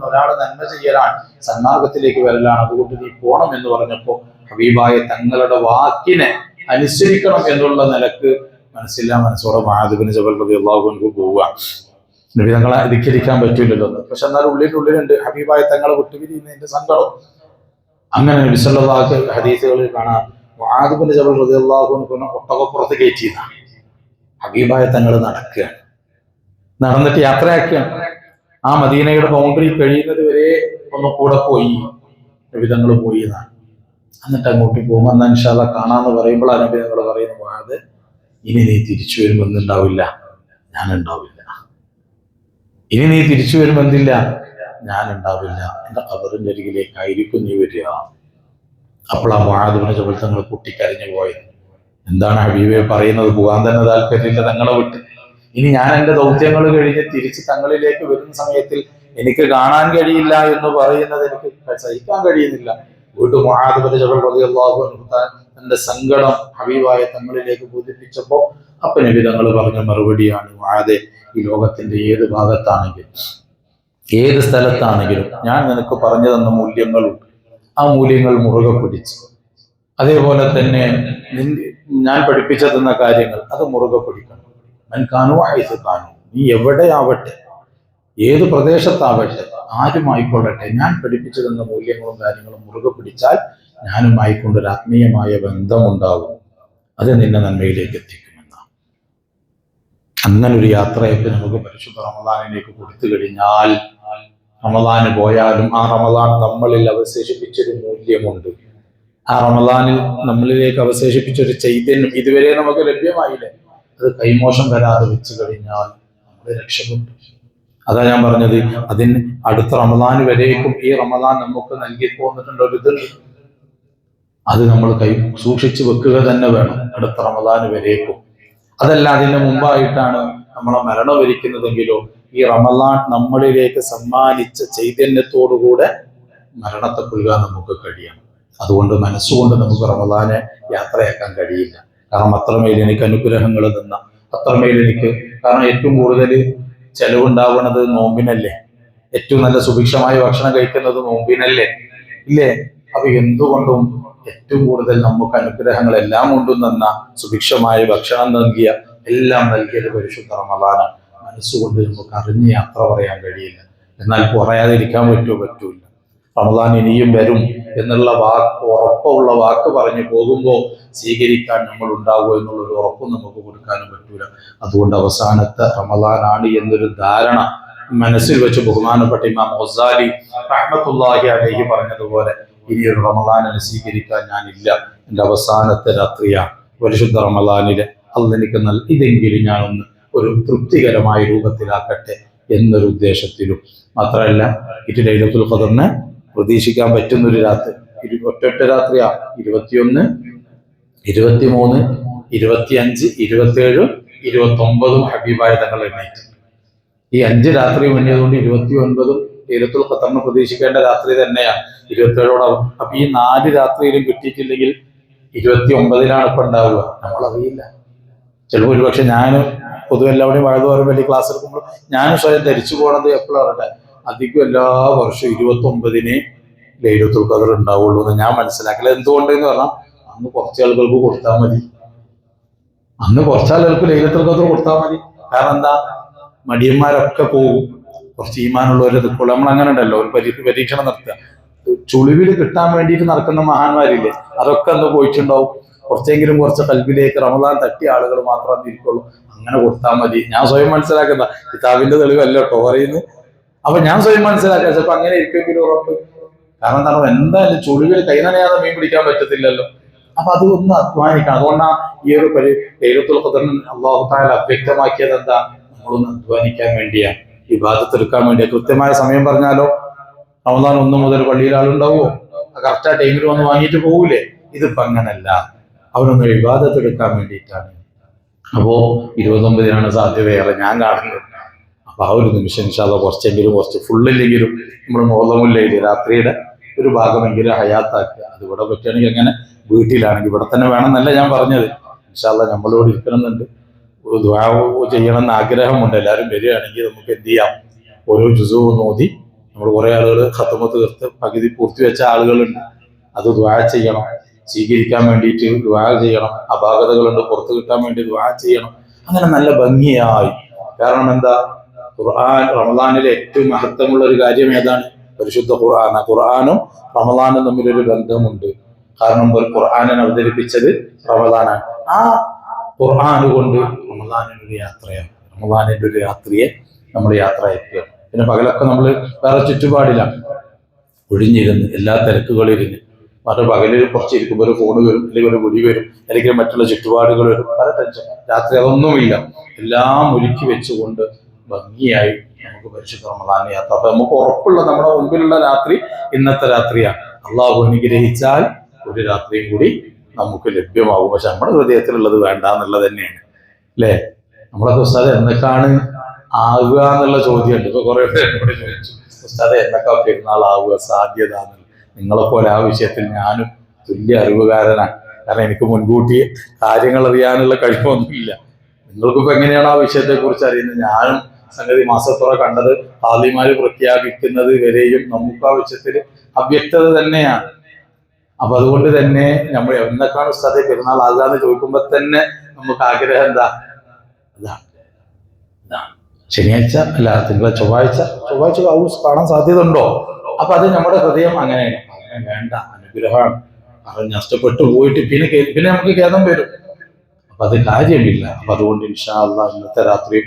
Speaker 1: ഒരാളെ നന്മ ചെയ്യലാണ്, സന്മാർഗത്തിലേക്ക് വരലാണ്. അതുകൊണ്ട് നീ പോണം എന്ന് പറഞ്ഞപ്പോൾ ഹബീബായ തങ്ങളുടെ വാക്കിനെ അനുസരിക്കണം എന്നുള്ള നിലക്ക് മനസ്സോടെ മുആദ് ബിൻ ജബൽ റളിയല്ലാഹു അൻഹു പോവുക. നബി തങ്ങളെ ധിക്കരിക്കാൻ പറ്റൂലല്ലോ. പക്ഷെ എന്നാൽ ഉള്ളിലുണ്ട് ഹബീബായ തങ്ങളെ വിട്ടുപിരിയുന്നതിന്റെ സങ്കടം. അങ്ങനെ നബി സല്ലല്ലാഹു അലൈഹി വസല്ലം ഹദീസുകളിൽ കാണാം, മുആദ് ബിൻ ജബൽ റളിയല്ലാഹു അൻഹു ഒട്ടകപ്പുറത്ത് കയറ്റിയതാണ്. ഹബീബായ തങ്ങൾ നടക്കുകയാണ്, നടന്നിട്ട് യാത്രയാക്കുകയാണ്. ആ മദീനയുടെ ബൗണ്ടറി കഴിയുന്നത് വരെ ഒന്ന് കൂടെ പോയി നബി തങ്ങൾ പോയി എന്നാണ്. എന്നിട്ട് അങ്ങോട്ട് പോകുമ്പോൾ എന്നാ ഇൻഷാ അല്ലാഹ് കാണാന്ന് പറയുമ്പോൾ ആ നബി തങ്ങൾ പറയുന്നു, മുആദ്, ഇനി നീ തിരിച്ചു വരുമെന്നുണ്ടാവില്ല, ഞാനുണ്ടാവില്ല. ഇനി നീ തിരിച്ചു വരുമെന്നില്ല, ഞാനുണ്ടാവില്ല. എന്റെ ഖബറിന്റെ അരികിലേക്കായിരിക്കും നീ വരിക. അപ്പോൾ ആ മുആദ് ബിൻ ജബൽ തങ്ങൾ പൊട്ടിക്കരഞ്ഞു പോയത്. എന്താണ് ഹബീബെ പറയുന്നത്? പോകാൻ തന്നെ താല്പര്യമില്ല തങ്ങളെ വിട്ട്. ഇനി ഞാൻ എന്റെ ദൗത്യങ്ങൾ കഴിഞ്ഞ് തിരിച്ച് തങ്ങളിലേക്ക് വരുന്ന സമയത്തിൽ എനിക്ക് കാണാൻ കഴിയില്ല എന്ന് പറയുന്നത് എനിക്ക് സഹിക്കാൻ കഴിയുന്നില്ല. വീണ്ടും മുആദ് ബിൻ ജബൽ റളിയല്ലാഹു അൻഹു തന്റെ സങ്കടം ഹബീബായ തങ്ങളിലേക്ക് ബോധിപ്പിച്ചപ്പോൾ അപ്പൊ നബി തങ്ങൾ പറഞ്ഞ മറുപടിയാണ്, മുആദേ, ഈ ലോകത്തിന്റെ ഏത് ഭാഗത്താണെങ്കിലും ഏത് സ്ഥലത്താണെങ്കിലും ഞാൻ നിനക്ക് പറഞ്ഞു തന്ന മൂല്യങ്ങളുണ്ട്. ആ മൂല്യങ്ങൾ മുറുകെ പിടിച്ച്, അതേപോലെ തന്നെ ഞാൻ പഠിപ്പിച്ചു തന്ന കാര്യങ്ങൾ അത് മുറുകെ പിടിക്കണം. മൻകാനു ഹൈസു കാനു, നീ എവിടെയാവട്ടെ, ഏത് പ്രദേശത്താവട്ടെ, ആരുമായിക്കൊള്ളട്ടെ, ഞാൻ പഠിപ്പിച്ചു തന്ന മൂല്യങ്ങളും കാര്യങ്ങളും മുറുകെ പിടിച്ചാൽ ഞാനുമായിക്കൊണ്ടൊരു ആത്മീയമായ ബന്ധമുണ്ടാകും. അത് നിന്നെ നന്മയിലേക്ക് എത്തിക്കുമെന്നാണ്. അങ്ങനൊരു യാത്രയൊക്കെ നമുക്ക് പരിശുദ്ധ റമദാനിലേക്ക് കൊടുത്തു കഴിഞ്ഞാൽ, റമദാന് പോയാലും ആ റമദാൻ നമ്മളിൽ അവശേഷിപ്പിച്ചൊരു മൂല്യമുണ്ട്. ആ റമദാനിൽ നമ്മളിലേക്ക് അവശേഷിപ്പിച്ചൊരു ചൈതന്യം ഇതുവരെ നമുക്ക് ലഭ്യമായില്ലേ, അത് കൈമോശം വരാതെ വെച്ച് കഴിഞ്ഞാൽ നമ്മൾ രക്ഷപ്പെട്ടു. അതാ ഞാൻ പറഞ്ഞത്, അതിന് അടുത്ത റമദാൻ വരേക്കും ഈ റമദാൻ നമുക്ക് നൽകി പോന്നിട്ടുണ്ട് ഒരു ഇതുണ്ട്. അത് നമ്മൾ സൂക്ഷിച്ചു വെക്കുക തന്നെ വേണം അടുത്ത റമദാൻ വരേക്കും. അതല്ല അതിന് മുമ്പായിട്ടാണ് നമ്മളെ മരണം വരിക്കുന്നതെങ്കിലോ ഈ റമദാൻ നമ്മളിലേക്ക് സമ്മാനിച്ച ചൈതന്യത്തോടുകൂടെ മരണത്തെ കൊല്ലുക നമുക്ക് കഴിയണം. അതുകൊണ്ട് മനസ്സുകൊണ്ട് നമുക്ക് റമദാനെ യാത്രയാക്കാൻ കഴിയില്ല. കാരണം അത്രമേൽ എനിക്ക് അനുഗ്രഹങ്ങൾ തന്ന, അത്രമേൽ എനിക്ക്, കാരണം ഏറ്റവും കൂടുതൽ ചെലവുണ്ടാവുന്നത് നോമ്പിനല്ലേ, ഏറ്റവും നല്ല സുഭിക്ഷമായ ഭക്ഷണം കഴിക്കുന്നത് നോമ്പിനല്ലേ, ഇല്ലേ? അപ്പൊ എന്തുകൊണ്ടും ഏറ്റവും കൂടുതൽ നമുക്ക് അനുഗ്രഹങ്ങളെല്ലാം കൊണ്ടും തന്ന, സുഭിക്ഷമായ ഭക്ഷണം നൽകിയ, എല്ലാം നൽകിയത് പരിശുദ്ധ റമദാനാണ്. മനസ്സുകൊണ്ട് നമുക്ക് അറിഞ്ഞ് യാത്ര പറയാൻ കഴിയില്ല. എന്നാൽ പറയാതിരിക്കാൻ പറ്റൂല. റമദാൻ ഇനിയും വരും എന്നുള്ള ഉറപ്പുള്ള വാക്ക് പറഞ്ഞു പോകുമ്പോൾ സ്വീകരിക്കാൻ നമ്മൾ ഉണ്ടാകുമോ എന്നുള്ളൊരു ഉറപ്പും നമുക്ക് കൊടുക്കാനും പറ്റൂല. അതുകൊണ്ട് അവസാനത്തെ റമദാനാണ് എന്നൊരു ധാരണ മനസ്സിൽ വെച്ച് ബഹുമാനപ്പെട്ട ഇമാം ഗസാലി റഹ്മത്തുള്ളാഹി അലൈഹി പറഞ്ഞതുപോലെ, ഇനിയൊരു റമദാനിനെ സ്വീകരിക്കാൻ ഞാനില്ല, എൻ്റെ അവസാനത്തെ രാത്രിയാണ് പരിശുദ്ധ റമദാനിലെ, അന്ന് എനിക്ക് ഇതെങ്കിലും ഞാനൊന്ന് ഒരു തൃപ്തികരമായ രൂപത്തിലാക്കട്ടെ എന്നൊരു ഉദ്ദേശത്തിലും. മാത്രമല്ല, ഇത് ലൈലത്തുൽ ഖദറിനെ പ്രതീക്ഷിക്കാൻ പറ്റുന്നൊരു രാത്രി, ഒറ്റ രാത്രിയാ. 21, 23, 25, 27, 29 ഹബീബായ തങ്ങൾ എണ്ണീറ്റ്. ഈ 5 രാത്രി മുന്നേതുകൊണ്ട് 29 ലൈലത്തുൽ ഖദറിനെ പ്രതീക്ഷിക്കേണ്ട രാത്രി തന്നെയാണ്. 27ഓടാവും. അപ്പൊ ഈ 4 രാത്രിയിലും കിട്ടിയിട്ടില്ലെങ്കിൽ 29ലാണ് ഇപ്പൊ ഉണ്ടാവുക. നമ്മളറിയില്ല. ചിലപ്പോൾ ഒരുപക്ഷെ ഞാൻ പൊതുവെ എല്ലാവരുടെയും വഴുതുപോലും വലിയ ക്ലാസ് എടുക്കുമ്പോൾ ഞാൻ സ്വയം ധരിച്ചു പോകണത് എപ്പോഴാണ്, അധികം എല്ലാ വർഷവും 29 ലൈലത്തുൽ ഖദർ ഉണ്ടാവുള്ളൂ എന്ന് ഞാൻ മനസ്സിലാക്കില്ല. എന്തുകൊണ്ടെന്ന് പറഞ്ഞാൽ അന്ന് കുറച്ച് ആളുകൾക്ക് കൊടുത്താൽ മതി, അന്ന് കുറച്ചാളുകൾക്ക് ലൈലത്തുൽ ഖദർ കൊടുത്താൽ മതി. കാരണം എന്താ, മടിയന്മാരൊക്കെ പോകും, കുറച്ച് ഈമാനുള്ളവരെ നിൽക്കുള്ളൂ. നമ്മൾ അങ്ങനെ ഉണ്ടല്ലോ, ഒരു പരീക്ഷണം നടത്തുക, ചുളിവിൽ കിട്ടാൻ വേണ്ടിയിട്ട് നടക്കുന്ന മഹാന്മാരില്ലേ, അതൊക്കെ അന്ന് പോയിട്ടുണ്ടാവും. കുറച്ചെങ്കിലും കുറച്ച് കൽബിലേക്ക് റമദാൻ തട്ടിയ ആളുകൾ മാത്രം ഇരിക്കുള്ളൂ. അങ്ങനെ കൊടുത്താൽ മതി. ഞാൻ സ്വയം മനസ്സിലാക്കുന്ന കിതാബിന്റെ തെളിവല്ല കേട്ടോ പറയുന്നത്. അപ്പൊ ഞാൻ സ്വയം മനസ്സിലാക്കുക ചിലപ്പോ അങ്ങനെ ഇരിക്കുമെങ്കിലും ഉറപ്പ്. കാരണം എന്താണ്, എന്തായാലും ചുളിവിൽ കൈ നനയാതെ മീൻ പിടിക്കാൻ പറ്റത്തില്ലല്ലോ. അപ്പൊ അത് ഒന്ന് അധ്വാനിക്കണം. അതുകൊണ്ടാണ് ഈ ഒരു ലൈലത്തുൽ ഖദറിന് അല്ലാഹു തആല അവ്യക്തമാക്കിയത് എന്താ, നമ്മളൊന്ന് അധ്വാനിക്കാൻ വേണ്ടിയാണ്, ഇബാദത്ത് എടുക്കാൻ വേണ്ടിയാണ്. കൃത്യമായ സമയം പറഞ്ഞാലോ, റമദാൻ 1 മുതൽ പള്ളിയിൽ ആളുണ്ടാവുമോ? കറക്റ്റ് ആ ടൈമിൽ വന്ന് വാങ്ങിയിട്ട് പോകൂലേ? ഇതിപ്പോ അങ്ങനല്ല, അവരൊന്ന് ഇബാദത്ത് എടുക്കാൻ വേണ്ടിയിട്ടാണ്. അപ്പോ 29-നാണ് സാധ്യതയേറെ ഞാൻ കാണുന്നത്. അപ്പൊ ആ ഒരു നിമിഷം ഇൻഷാ അല്ലാഹ് കുറച്ച് ഫുള്ളില്ലെങ്കിലും നമ്മൾ മോളമുല്ലയില് രാത്രിയുടെ ഒരു ഭാഗമെങ്കിലും ഹയാത്താക്കുക. അത് ഇവിടെ പറ്റുകയാണെങ്കിൽ അങ്ങനെ, വീട്ടിലാണെങ്കിൽ ഇവിടെ തന്നെ വേണമെന്നല്ല ഞാൻ പറഞ്ഞത്. ഇൻഷാ അല്ലാഹ് നമ്മളോട് ഇരിക്കണമെന്നുണ്ട്, ദുആ ചെയ്യണമെന്ന് ആഗ്രഹമുണ്ട്. എല്ലാവരും വരികയാണെങ്കിൽ നമുക്ക് എന്ത് ചെയ്യാം, ഓരോ ജുസുവും ഓതി. നമ്മൾ കുറെ ആളുകൾ ഖത്മ തീർത്ത് പകുതി പൂർത്തിവെച്ച ആളുകളുണ്ട്. അത് ദുആ ചെയ്യണം, സ്വീകരിക്കാൻ വേണ്ടിയിട്ട് ദുആ ചെയ്യണം. അപാകതകളുണ്ട് പുറത്തു കിട്ടാൻ വേണ്ടി ദുആ ചെയ്യണം. അങ്ങനെ നല്ല ഭംഗിയായി. കാരണം എന്താ, ഖുർആൻ റമദാനിലെ ഏറ്റവും മഹത്വമുള്ള ഒരു കാര്യം ഏതാണ്? പരിശുദ്ധ ഖുർആനാണ്. ഖുർആനും റമദാനും തമ്മിലൊരു ബന്ധമുണ്ട്. കാരണം ഖുർആനിനെ അവതരിപ്പിച്ചത് റമദാനാണ്. ആ ഖുർആൻ കൊണ്ട് റമദാനിനൊരു യാത്രയാണ്. റമദാനിന്റെ ഒരു രാത്രിയെ നമ്മൾ യാത്രയാക്കുകയാണ്. പിന്നെ പകലൊക്കെ നമ്മൾ വേറെ ചുറ്റുപാടിലാണ് ഒഴിഞ്ഞിരുന്ന്, എല്ലാ തിരക്കുകളിരുന്ന്. മറ്റു പകലിൽ കുറച്ചിരിക്കുമ്പോൾ ഒരു ഫോൺ വരും, അല്ലെങ്കിൽ ഒരു വിളി വരും, അല്ലെങ്കിൽ മറ്റുള്ള ചുറ്റുപാടുകൾ വരും, പല ടെൻഷൻ. രാത്രി അതൊന്നുമില്ല, എല്ലാം ഒരുക്കി വെച്ചുകൊണ്ട് ഭംഗിയായി നമുക്ക് പരിശുദ്ധ റമദാൻ യാത്ര. അപ്പൊ നമുക്ക് ഉറപ്പുള്ള നമ്മുടെ മുമ്പിലുള്ള രാത്രി ഇന്നത്തെ രാത്രിയാണ്. അള്ളാഹു അനുഗ്രഹിച്ചാൽ ഒരു രാത്രിയും കൂടി നമുക്ക് ലഭ്യമാകും. പക്ഷെ നമ്മുടെ ഹൃദയത്തിലുള്ളത് വേണ്ട എന്നുള്ളത് തന്നെയാണ് അല്ലേ. നമ്മളൊക്കെ ഉസ്താദ് എന്നൊക്കെയാണ് ആകുക എന്നുള്ള ചോദ്യമുണ്ട്. ഇപ്പൊ കുറെ പേരോട് ചോദിച്ചു, ഉസ്താദ് എന്നൊക്കെ പെരുന്നാളാവുക സാധ്യത. നിങ്ങളെപ്പോലെ ആ വിഷയത്തിൽ ഞാനും തുല്യ അറിവുകാരനാണ്. കാരണം എനിക്ക് മുൻകൂട്ടി കാര്യങ്ങൾ അറിയാനുള്ള കഴിവൊന്നുമില്ല. നിങ്ങൾക്കിപ്പോ എങ്ങനെയാണ് ആ വിഷയത്തെ കുറിച്ച് അറിയുന്നത്? ഞാനും സംഗതി മാസത്തോടെ കണ്ടത് ഹാദിമാര് പ്രഖ്യാപിക്കുന്നത് വരെയും നമുക്ക് ആ വിഷയത്തിൽ അവ്യക്തത തന്നെയാണ്. അപ്പൊ അതുകൊണ്ട് തന്നെ നമ്മൾ എന്നൊക്കെയാണ് ഉസ്താദെ പെരുന്നാൾ ആകാന്ന് ചോദിക്കുമ്പോ തന്നെ നമുക്ക് ആഗ്രഹം എന്താ, ഇതാണ് ശനിയാഴ്ച അല്ല ചൊവ്വാഴ്ച കാണാൻ സാധ്യത ഉണ്ടോ? അപ്പൊ അത് നമ്മുടെ ഹൃദയം അങ്ങനെയാണ്. അങ്ങനെ വേണ്ട, അനുഗ്രഹമാണ്. അത് നഷ്ടപ്പെട്ടു പോയിട്ട് പിന്നെ നമുക്ക് ഖേദം വരും. അപ്പൊ അത് കാര്യമില്ല. അപ്പൊ അതുകൊണ്ട് ഇൻഷാ അല്ലാഹ് ഇന്നത്തെ രാത്രി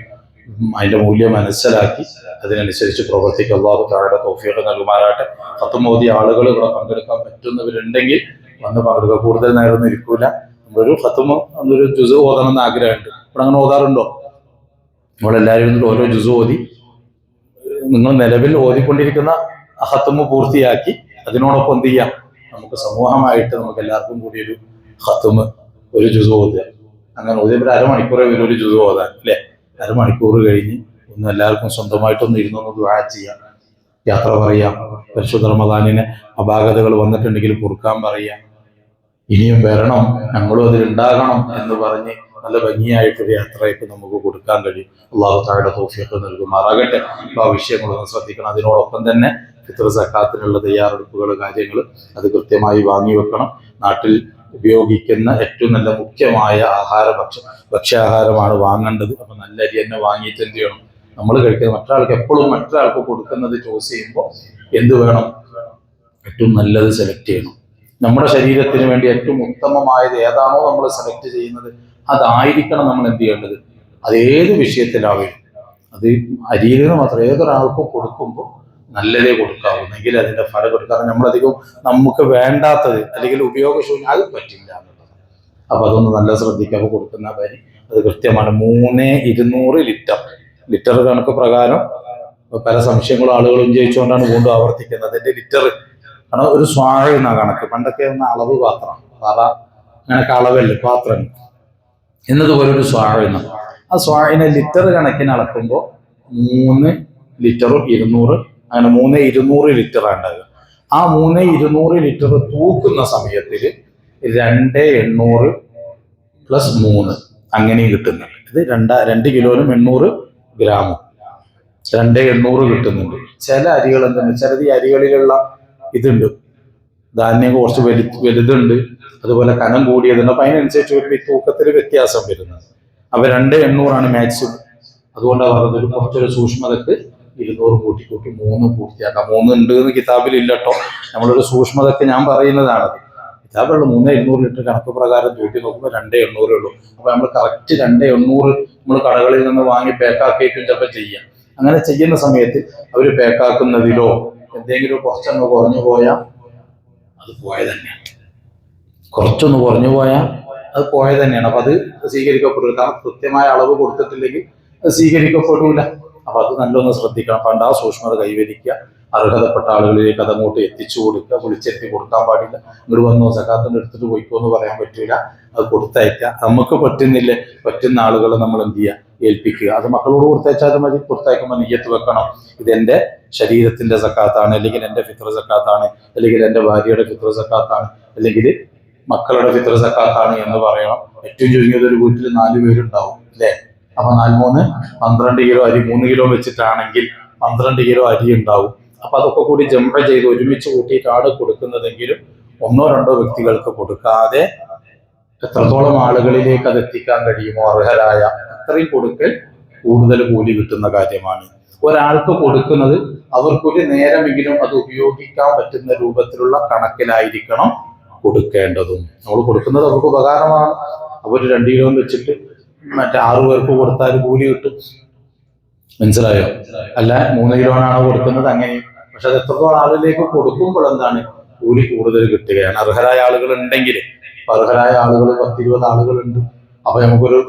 Speaker 1: അതിന്റെ മൂല്യം മനസ്സിലാക്കി അതിനനുസരിച്ച് പ്രവർത്തിക്കുക. അല്ലാഹു തആല തൗഫീഖ് നൽകുമാറാകട്ടെ. ഖത്മ ഓതിയ ആളുകൾ ഇവിടെ പങ്കെടുക്കാൻ പറ്റുന്നവരുണ്ടെങ്കിൽ വന്ന് പങ്കെടുക്കുക. കൂടുതൽ നേരം ഇരിക്കൂല. നമ്മളൊരു ഖത്മ ഒരു ജുസ് ഓതണമെന്ന് ആഗ്രഹമുണ്ട്. ഇവിടെ അങ്ങനെ ഓതാറുണ്ടോ? നമ്മളെല്ലാവരും ഓരോ ജുസ് ഓതി, നിങ്ങൾ നിലവിൽ ഓതിക്കൊണ്ടിരിക്കുന്ന ഖത്മ പൂർത്തിയാക്കി അതിനോടൊപ്പം എന്ത് ചെയ്യാം, നമുക്ക് സമൂഹമായിട്ട് നമുക്ക് എല്ലാവർക്കും കൂടി ഒരു ഖത്മ ഒരു ജുസ് ഓതുക. അങ്ങനെ ഓതിയപ്പോൾ അരമണിക്കൂറേ വരും ഒരു ജുസ് ഓതാൻ അല്ലേ. അരമണിക്കൂർ കഴിഞ്ഞ് ഒന്ന് എല്ലാവർക്കും സ്വന്തമായിട്ടൊന്ന് ഇരുന്നൊന്ന് ദുആ ചെയ്യാം, യാത്ര പറയാം, പരിശുദ്ധ റമദാനിന് അപാകതകൾ വന്നിട്ടുണ്ടെങ്കിൽ പൊറുക്കാൻ പറയാം, ഇനിയും വരണം, ഞങ്ങളും അതിലുണ്ടാകണം എന്ന് പറഞ്ഞ് നല്ല ഭംഗിയായിട്ടൊരു യാത്രയ്ക്ക് നമുക്ക് കൊടുക്കാൻ കഴിയും. അല്ലാഹു തആല തൗഫീഖ് നൽകുമാറാകട്ടെ. ആ വിഷയങ്ങളൊന്ന് ശ്രദ്ധിക്കണം. അതിനോടൊപ്പം തന്നെ ഫിത്ർ സക്കാത്തിനുള്ള തയ്യാറെടുപ്പുകൾ, കാര്യങ്ങൾ അത് കൃത്യമായി വാങ്ങി വെക്കണം. നാട്ടിൽ ഉപയോഗിക്കുന്ന ഏറ്റവും നല്ല മുഖ്യമായ ഭക്ഷ്യാഹാരമാണ് വാങ്ങേണ്ടത്. അപ്പൊ നല്ല അരി തന്നെ വാങ്ങിയിട്ട് എന്ത് ചെയ്യണം, നമ്മൾ കഴിക്കുന്നത് മറ്റൊരാൾക്ക് എപ്പോഴും മറ്റൊരാൾക്ക് കൊടുക്കുന്നത് ചൂസ് ചെയ്യുമ്പോൾ എന്ത് വേണം, ഏറ്റവും നല്ലത് സെലക്ട് ചെയ്യണം. നമ്മുടെ ശരീരത്തിന് വേണ്ടി ഏറ്റവും ഉത്തമമായത് ഏതാണോ നമ്മൾ സെലക്ട് ചെയ്യുന്നത് അതായിരിക്കണം നമ്മൾ എന്ത് ചെയ്യേണ്ടത്. അതേത് വിഷയത്തിലാവും, അത് അരിയിൽ നിന്ന് മാത്രം ഏതൊരാൾക്കും കൊടുക്കുമ്പോൾ നല്ലതേ കൊടുക്കാവുന്നെങ്കിൽ അതിന്റെ ഫലം കൊടുക്കാറ്. നമ്മളധികം നമുക്ക് വേണ്ടാത്തത് അല്ലെങ്കിൽ ഉപയോഗശൂന്യം അത് പറ്റില്ല എന്നുള്ളത്. അപ്പൊ അതൊന്ന് നല്ല ശ്രദ്ധിക്കാൻ കൊടുക്കുന്ന കാര്യം അത് കൃത്യമാണ്. 3200 ലിറ്റർ കണക്ക് പ്രകാരം പല സംശയങ്ങളും ആളുകളും ജയിച്ചുകൊണ്ടാണ് വീണ്ടും ആവർത്തിക്കുന്നത്. അതിന്റെ ലിറ്റർ കാരണം ഒരു സ്വാഴ എന്ന കണക്ക്. പണ്ടൊക്കെ ഒന്ന് അളവ് പാത്രം, അങ്ങനൊക്കെ അളവല്ലേ പാത്രം എന്നതുപോലെ ഒരു സ്വാഴ എന്ന ആ സ്വാഴിനെ ലിറ്റർ കണക്കിന് അളക്കുമ്പോൾ 3 ലിറ്ററും 200 അങ്ങനെ 3200 ലിറ്ററാണ് ഉണ്ടാകുക. ആ 3200 ലിറ്റർ തൂക്കുന്ന സമയത്തിൽ 2800 പ്ലസ് 3 അങ്ങനെയും കിട്ടുന്നുണ്ട്. ഇത് 2 കിലോനും 800 ഗ്രാമും 2800 കിട്ടുന്നുണ്ട്. ചില അരികൾ എന്തുണ്ട്, ചിലത് ഈ അരികളിലുള്ള ഇതുണ്ട്, ധാന്യം കുറച്ച് വലുതുണ്ട്, അതുപോലെ കനം കൂടിയതുണ്ട്. അപ്പൊ അതിനനുസരിച്ച് ഒരു തൂക്കത്തിൽ വ്യത്യാസം വരുന്നത്. അപ്പൊ 2800 മാക്സിമം. അതുകൊണ്ടാണ് പറഞ്ഞത് കുറച്ചൊരു സൂക്ഷ്മതക്ക് 200 കൂട്ടി 3 പൂർത്തിയാക്കാം. 3 ഉണ്ട് എന്ന് കിതാബിൽ ഇല്ല കേട്ടോ. നമ്മളൊരു സൂക്ഷ്മതയ്ക്ക് ഞാൻ പറയുന്നതാണത്. കിതാബുള്ള 3,200 ലിറ്റർ കണക്ക് പ്രകാരം തൂക്കി നോക്കുമ്പോൾ 2,800 ഉള്ളൂ. അപ്പൊ നമ്മൾ കറക്റ്റ് 2,800 നമ്മൾ കടകളിൽ നിന്ന് വാങ്ങി പാക്കാക്കിയിട്ടും ചിലപ്പോൾ ചെയ്യാം. അങ്ങനെ ചെയ്യുന്ന സമയത്ത് അവർ പാക്കാക്കുന്നതിലോ എന്തെങ്കിലും കുറച്ചൊന്ന് കുറഞ്ഞു പോയാൽ അത് പോയ തന്നെയാണ്. കുറച്ചൊന്ന് കുറഞ്ഞു പോയാൽ അത് പോയ തന്നെയാണ്. അപ്പൊ അത് സ്വീകരിക്കപ്പെടില്ല. കാരണം കൃത്യമായ അളവ് കൊടുത്തിട്ടില്ലെങ്കിൽ അത് സ്വീകരിക്കപ്പെടില്ല. അപ്പൊ അത് നല്ലൊന്ന് ശ്രദ്ധിക്കണം. പണ്ട് ആ സൂക്ഷ്മത കൈവരിക്കുക, അർഹതപ്പെട്ട ആളുകളിലേക്ക് അതങ്ങോട്ട് എത്തിച്ചു കൊടുക്കുക. വിളിച്ചെത്തി കൊടുക്കാൻ പാടില്ല. ഇങ്ങോട്ട് വന്നോ സകാത്തിന്റെ എടുത്തിട്ട് പോയിക്കോ എന്ന് പറയാൻ പറ്റില്ല. അത് കൊടുത്തയക്കുക. നമുക്ക് പറ്റുന്നില്ലേ, പറ്റുന്ന ആളുകളെ നമ്മൾ എന്ത് ചെയ്യുക, ഏൽപ്പിക്കുക. അത് മക്കളോട് കൊടുത്തയച്ചാൽ മതി. കൊടുത്തയക്കുമ്പോൾ നിയ്യത്ത് വെക്കണം, ഇതെന്റെ ശരീരത്തിന്റെ സക്കാത്താണ്, അല്ലെങ്കിൽ എന്റെ ഫിത്ർ സക്കാത്താണ്, അല്ലെങ്കിൽ എന്റെ ഭാര്യയുടെ ഫിത്ർ സക്കാത്താണ്, അല്ലെങ്കിൽ മക്കളുടെ ഫിത്ർ സക്കാത്താണ് എന്ന് പറയണം. ഏറ്റവും ചുരുങ്ങിയത് ഒരു വീട്ടിൽ 4 പേരുണ്ടാവും അല്ലേ? അപ്പൊ 4 12 കിലോ അരി, 3 കിലോ വെച്ചിട്ടാണെങ്കിൽ 12 കിലോ അരി ഉണ്ടാവും. അപ്പൊ അതൊക്കെ കൂടി ജംപ ചെയ്ത് ഒരുമിച്ച് കൂട്ടിയിട്ടാണ് കൊടുക്കുന്നതെങ്കിലും 1-2 വ്യക്തികൾക്ക് കൊടുക്കാതെ എത്രത്തോളം ആളുകളിലേക്ക് അത് എത്തിക്കാൻ കഴിയുമോ അർഹരായ അത്രയും കൊടുക്കൽ കൂടുതൽ കൂലി കിട്ടുന്ന കാര്യമാണ്. ഒരാൾക്ക് കൊടുക്കുന്നത് അവർക്കൊരു നേരമെങ്കിലും അത് ഉപയോഗിക്കാൻ പറ്റുന്ന രൂപത്തിലുള്ള കണക്കിലായിരിക്കണം കൊടുക്കേണ്ടതും. നമ്മൾ കൊടുക്കുന്നത് അവർക്ക് ഉപകാരമാണ്. അവർ 2 കിലോ വെച്ചിട്ട് മറ്റേ 6 പേർക്ക് കൊടുത്താൽ കൂലി കിട്ടും. മനസ്സിലായോ? അല്ല 3 കിലോനാണ് കൊടുക്കുന്നത് അങ്ങനെ. പക്ഷെ അത് എത്രത്തോളം ആളിലേക്ക് കൊടുക്കുമ്പോൾ എന്താണ് കൂലി കൂടുതൽ കിട്ടുകയാണ്. അർഹരായ ആളുകൾ ഉണ്ടെങ്കിൽ, അർഹരായ ആളുകൾ 10-20 ആളുകളുണ്ട്. അപ്പൊ നമുക്കൊരു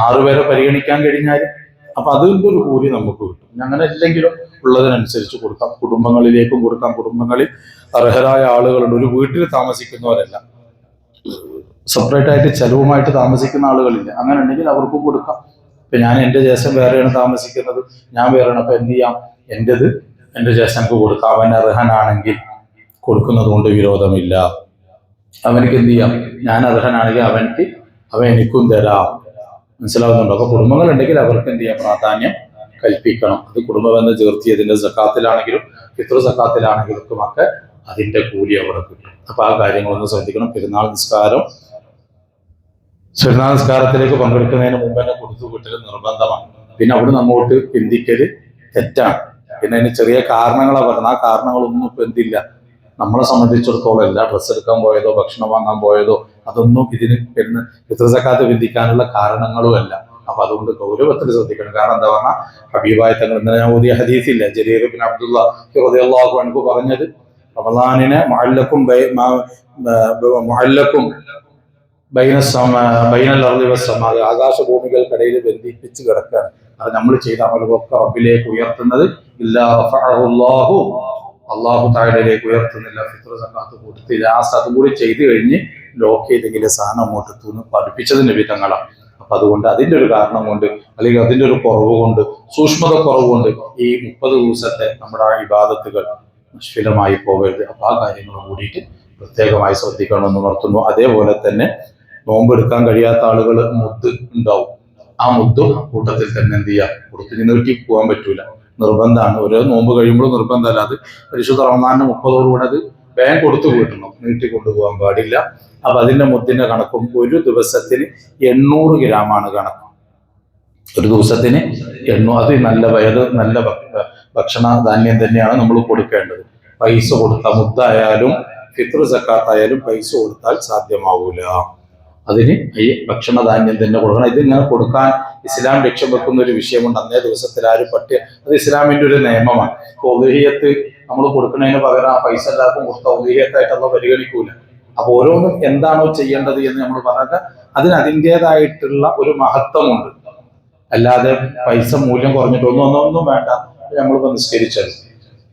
Speaker 1: 6 പേരെ പരിഗണിക്കാൻ കഴിഞ്ഞാൽ അപ്പൊ അതിൻ്റെ ഒരു കൂലി നമുക്ക് കിട്ടും. അങ്ങനെ ഇല്ലെങ്കിലും ഉള്ളതിനനുസരിച്ച് കൊടുക്കാം. കുടുംബങ്ങളിലേക്കും കൊടുക്കാം. കുടുംബങ്ങളിൽ അർഹരായ ആളുകളുണ്ട്. ഒരു വീട്ടിൽ താമസിക്കുന്നവരല്ല, സെപ്പറേറ്റ് ആയിട്ട് ചെലവുമായിട്ട് താമസിക്കുന്ന ആളുകളില്ല. അങ്ങനെ ഉണ്ടെങ്കിൽ അവർക്കും കൊടുക്കാം. ഇപ്പൊ ഞാൻ എൻ്റെ ജ്യേഷ്ഠൻ വേറെയാണ് താമസിക്കുന്നത്, ഞാൻ വേറെയാണ്. അപ്പൊ എന്ത് ചെയ്യാം, എൻ്റെത് എൻ്റെ ജ്യേഷ്ഠനക്ക് കൊടുക്കാം. അവൻ അർഹനാണെങ്കിൽ കൊടുക്കുന്നത് കൊണ്ട് വിരോധമില്ല. അവനക്ക് എന്ത് ചെയ്യാം, ഞാൻ അർഹനാണെങ്കിൽ അവൻ എനിക്കും തരാം. മനസ്സിലാവുന്നുണ്ടോ? അപ്പൊ കുടുംബങ്ങളുണ്ടെങ്കിൽ അവർക്ക് എന്ത് ചെയ്യാം, പ്രാധാന്യം കൽപ്പിക്കണം. അത് കുടുംബബന്ധം ചേർത്തിയതിന്റെ സക്കാത്തിലാണെങ്കിലും ഫിത്ർ സക്കാത്തിലാണെങ്കിലും ഒക്കെ അതിന്റെ കൂലി അവിടെ കിട്ടും. അപ്പൊ ആ കാര്യങ്ങളൊന്ന് ശ്രദ്ധിക്കണം. പെരുന്നാൾ നിസ്കാരത്തിലേക്ക് പങ്കെടുക്കുന്നതിന് മുമ്പ് തന്നെ കൊടുത്തു വിട്ടൽ നിർബന്ധമാണ്. പിന്നെ അവിടെ അങ്ങോട്ട് പിന്തിക്കല് തെറ്റാണ്. പിന്നെ അതിന് ചെറിയ കാരണങ്ങളാണ് പറയുന്നത്. ആ കാരണങ്ങളൊന്നും ഇപ്പൊ എന്തില്ല, നമ്മളെ സംബന്ധിച്ചിടത്തോളം അല്ല. ഡ്രസ്സ് എടുക്കാൻ പോയതോ ഭക്ഷണം വാങ്ങാൻ പോയതോ അതൊന്നും ഇതിന് ഫിത്ർ സക്കാത്ത് വിധിക്കാനുള്ള കാരണങ്ങളും അല്ല. അപ്പൊ അതുകൊണ്ട് ഗൗരവത്തിൽ ശ്രദ്ധിക്കണം. കാരണം എന്താ പറഞ്ഞാൽ ഹബീബായ തങ്ങൾ ഇന്നലെ ഞാൻ ഓതിയ ഹദീസില്ല, ജരീർ ബിൻ അബ്ദുല്ലാഹി റളിയല്ലാഹു അൻഹു പറഞ്ഞത്, റമളാനിനെ മുഅല്ലക്കും ബൈനൽ അർളി വസ്സമാ, ആകാശഭൂമികൾക്കിടയിൽ ബന്ധിപ്പിച്ച് കിടക്കുകയാണ്. അത് നമ്മൾ ചെയ്ത അമലുകളൊക്കെ റബ്ബിലേക്ക് ഉയർത്തുന്നത് ഇല്ലാ റഫഅഹു അള്ളാഹു താഴയിലേക്ക് ഉയർത്തുന്നില്ല. ഫിത്ർ സക്കാത്ത് കൊടുത്ത് ലാസ്റ്റ് അതും കൂടി ചെയ്തു കഴിഞ്ഞ് ലോക്ക് ചെയ്തെങ്കിലും സാധനം അങ്ങോട്ട് എത്തുന്നു പഠിപ്പിച്ചതിന്റെ വിധങ്ങളാണ്. അപ്പൊ അതുകൊണ്ട് അതിന്റെ ഒരു കാരണം കൊണ്ട്, അല്ലെങ്കിൽ അതിന്റെ ഒരു കുറവ് കൊണ്ട്, സൂക്ഷ്മത കുറവ് കൊണ്ട് ഈ 30 ദിവസത്തെ നമ്മുടെ ആ ഇബാദത്തുകൾ നിഷ്ഫലമായി പോകരുത്. അപ്പൊ ആ കാര്യങ്ങൾ കൂടിയിട്ട് പ്രത്യേകമായി ശ്രദ്ധിക്കണമെന്ന് ഉണർത്തുന്നു. അതേപോലെ തന്നെ നോമ്പെടുക്കാൻ കഴിയാത്ത ആളുകൾ മുദ്ദ് ഉണ്ടാവും. ആ മുദ്ദും കൂട്ടത്തിൽ തന്നെ എന്ത് ചെയ്യാം, കൊടുത്ത് നീട്ടി പോകാൻ പറ്റൂല, നിർബന്ധമാണ്. ഓരോ നോമ്പ് കഴിയുമ്പോൾ നിർബന്ധമല്ല. അത് പരിശുദ്ധ റമദാനിന് 30 അത് വേഗം കൊടുത്തു വീട്ടണം, നീട്ടി കൊണ്ടുപോകാൻ പാടില്ല. അപ്പൊ അതിന്റെ മുദ്ദിന്റെ കണക്കും ഒരു ദിവസത്തിന് 800 ഗ്രാമാണ് കണക്ക്. ഒരു ദിവസത്തിന് 800. അത് നല്ല ഭക്ഷണ ധാന്യം തന്നെയാണ് നമ്മൾ കൊടുക്കേണ്ടത്. പൈസ കൊടുത്താൽ, മുദ്ദായാലും ഫിത്ർ സക്കാത്തായാലും പൈസ കൊടുത്താൽ സാധ്യമാവൂല. അതിന് ഈ ഭക്ഷണധാന്യം തന്നെ കൊടുക്കണം. ഇതിങ്ങനെ കൊടുക്കാൻ ഇസ്ലാം ലക്ഷ്യം വെക്കുന്ന ഒരു വിഷയമുണ്ട്. അന്നേ ദിവസത്തിൽ ആരും അത് ഇസ്ലാമിന്റെ ഒരു നിയമമാണ്. ഉദ്ഹിയ്യത്ത് നമ്മൾ കൊടുക്കുന്നതിന് പകരം ആ പൈസ എല്ലാവർക്കും കൊടുത്ത ഉദ്ഹിയ്യത്തായിട്ട് നമ്മൾ പരിഗണിക്കൂല. അപ്പൊ ഓരോന്നും എന്താണോ ചെയ്യേണ്ടത് എന്ന് നമ്മൾ പറഞ്ഞാൽ അതിന് അതിൻ്റെതായിട്ടുള്ള ഒരു മഹത്വമുണ്ട്. അല്ലാതെ പൈസ മൂല്യം കുറഞ്ഞിട്ടൊന്നും വേണ്ട. നമ്മളിപ്പോ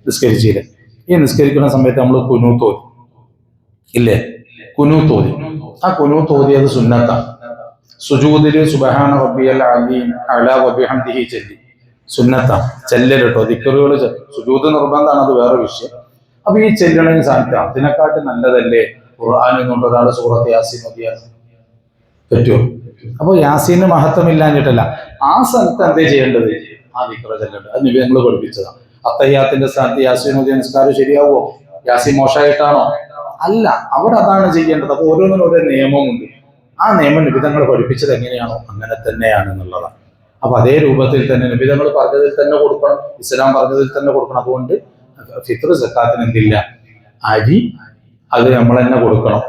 Speaker 1: നിസ്കരിച്ചില്ലേ, ഈ നിസ്കരിക്കുന്ന സമയത്ത് നമ്മൾ കുനൂത്ത് ഓതി ഇല്ലേ, കുനൂത്ത് ഓതി. ആ കുനൂത്ത് ഓതിയത് സുന്നത്താണ്. സുജൂദില് സുബ്ഹാന റബ്ബിയൽ അലീം അലാ വബിഹംദിഹി ചൊല്ലി സുന്നത്താണ്. ചെല്ലലിട്ടോ ദിക്റുകൾ സുജൂദ് നിർബന്ധമാണ്, അത് വേറെ വിഷയം. അപ്പൊ ഈ ചെല്ലണതിന് സാധിക്കും. അതിനെക്കാട്ട് നല്ലതല്ലേ ഖുർആനിൽ നിന്നുകൊണ്ട് ഒരാൾ സൂറത്ത് യാസീൻ ഓതിയാൽ പറ്റുമോ? അപ്പൊ യാസീന് മഹത്വമില്ലാഞ്ഞിട്ടല്ല, ആ സ്ഥലത്ത് എന്തേ ചെയ്യേണ്ടത്, ആ ദിക്റ് ചെല്ലേണ്ടത്. അത് നബി ഞങ്ങൾ പഠിപ്പിച്ചതാണ്. അത്തഹിയ്യാത്തിന്റെ സ്ഥാനത്ത് യാസീൻ ഓതിയ നിസ്കാരം ശരിയാവോ? യാസീൻ മോശമായിട്ടാണോ? അല്ല, അവിടെ അതാണ് ചെയ്യേണ്ടത്. അപ്പൊ ഓരോന്നിനും ഓരോ നിയമമുണ്ട്. ആ നിയമം നിബിധങ്ങൾ പഠിപ്പിച്ചത് എങ്ങനെയാണോ അങ്ങനെ തന്നെയാണ് എന്നുള്ളതാണ്. അപ്പൊ അതേ രൂപത്തിൽ തന്നെ നിബിധങ്ങൾ പറഞ്ഞതിൽ തന്നെ കൊടുക്കണം, ഇസ്ലാം പറഞ്ഞതിൽ തന്നെ കൊടുക്കണം. അതുകൊണ്ട് ഫിത്ർ സക്കാത്തിന് എന്തില്ല, അരി അത് നമ്മൾ തന്നെ കൊടുക്കണം.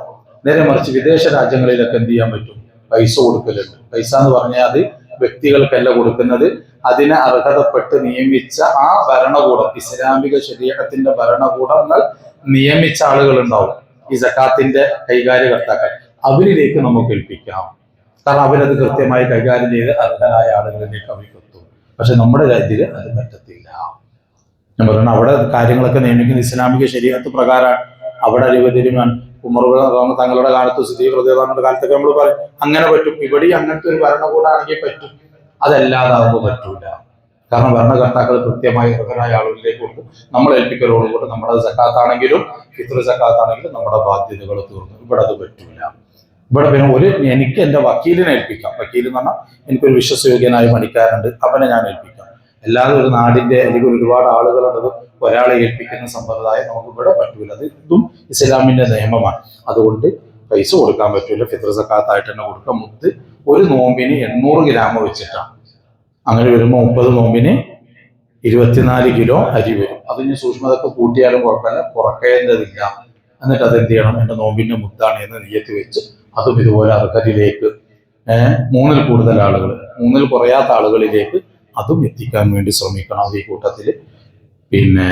Speaker 1: നേരെ മറിച്ച് വിദേശ രാജ്യങ്ങളിലൊക്കെ എന്ത് ചെയ്യാൻ പറ്റും? പൈസ കൊടുക്കലുണ്ട്. പൈസ എന്ന് പറഞ്ഞാൽ അത് വ്യക്തികൾക്കല്ല കൊടുക്കുന്നത്, അതിനെ അർഹതപ്പെട്ട് നിയമിച്ച ആ ഭരണകൂടം, ഇസ്ലാമിക ശരീഅത്തിന്റെ ഭരണകൂടങ്ങൾ നിയമിച്ച ആളുകൾ ഉണ്ടാവും, ഈ സക്കാത്തിന്റെ കൈകാര്യകർത്താക്കൾ, അവരിലേക്ക് നമുക്ക് ഏൽപ്പിക്കാം. കാരണം അവരത് കൃത്യമായി കൈകാര്യം ചെയ്ത് അർഹരായ ആളുകളിലേക്ക് അവർക്ക് എത്തും. പക്ഷെ നമ്മുടെ രാജ്യത്തിൽ അത് പറ്റത്തില്ല. ഞാൻ പറയുന്നത് അവിടെ കാര്യങ്ങളൊക്കെ നിയമിക്കുന്ന ഇസ്ലാമിക ശരീഅത്ത് പ്രകാരമാണ്. അവിടെ അരിവതിരുമാൻ ഉമർ തങ്ങളുടെ കാലത്ത്, സിദ്ദീഖ് റളിയല്ലാഹുവിന്റെ കാലത്തൊക്കെ നമ്മൾ പറയും അങ്ങനെ പറ്റും. ഇവിടെ അങ്ങനത്തെ ഒരു ഭരണകൂടമാണെങ്കിൽ പറ്റും, അതല്ലാതാവുമ്പോൾ പറ്റൂല. കാരണം ഭരണകർത്താക്കൾ കൃത്യമായി അർഹരായ ആളുകളിലേക്ക് കൊടുക്കും. നമ്മൾ ഏൽപ്പിക്കലോടുകൂടെ നമ്മുടെ സക്കാത്താണെങ്കിലും ഫിത്ർ സക്കാത്താണെങ്കിലും നമ്മുടെ ബാധ്യതകൾ തീർന്നു. ഇവിടെ അത് പറ്റൂല. ഇവിടെ പിന്നെ എനിക്ക് എൻ്റെ വക്കീലിനെ ഏൽപ്പിക്കാം. വക്കീൽ എന്ന് പറഞ്ഞാൽ എനിക്കൊരു വിശ്വസയോഗ്യനായ പണിക്കാരുണ്ട്, അവനെ ഞാൻ ഏൽപ്പിക്കാം. അല്ലാതെ ഒരു നാടിന്റെ അല്ലെങ്കിൽ ഒരുപാട് ആളുകളുള്ളത് ഒരാളെ ഏൽപ്പിക്കുന്ന സമ്പ്രദായം നമുക്ക് ഇവിടെ പറ്റൂല. അത് ഇതും ഇസ്ലാമിന്റെ നിയമമാണ്. അതുകൊണ്ട് പൈസ കൊടുക്കാൻ പറ്റൂല, ഫിത്ർ സക്കാത്തായിട്ട് തന്നെ കൊടുക്കാം. മുത്ത് ഒരു നോമ്പിന് 800 ഗ്രാം വെച്ചിട്ടാണ്. അങ്ങനെ വരുമ്പോൾ 30 നോമ്പിന് 24 കിലോ അരി വരും. അതിന് സൂക്ഷ്മതൊക്കെ കൂട്ടിയാലും കുഴപ്പമില്ല, കുറക്കേണ്ടതില്ല. എന്നിട്ട് അതെന്ത് ചെയ്യണം? എൻ്റെ നോമ്പിന്റെ മുത്താണ് എന്ന് നിയ്യത്ത് വെച്ച് അതും ഇതുപോലെ അർഹതയിലേക്ക് 3-ൽ കൂടുതൽ ആളുകൾ, 3-ൽ കുറയാത്ത ആളുകളിലേക്ക് അതും എത്തിക്കാൻ വേണ്ടി ശ്രമിക്കണം. ഈ കൂട്ടത്തിൽ പിന്നെ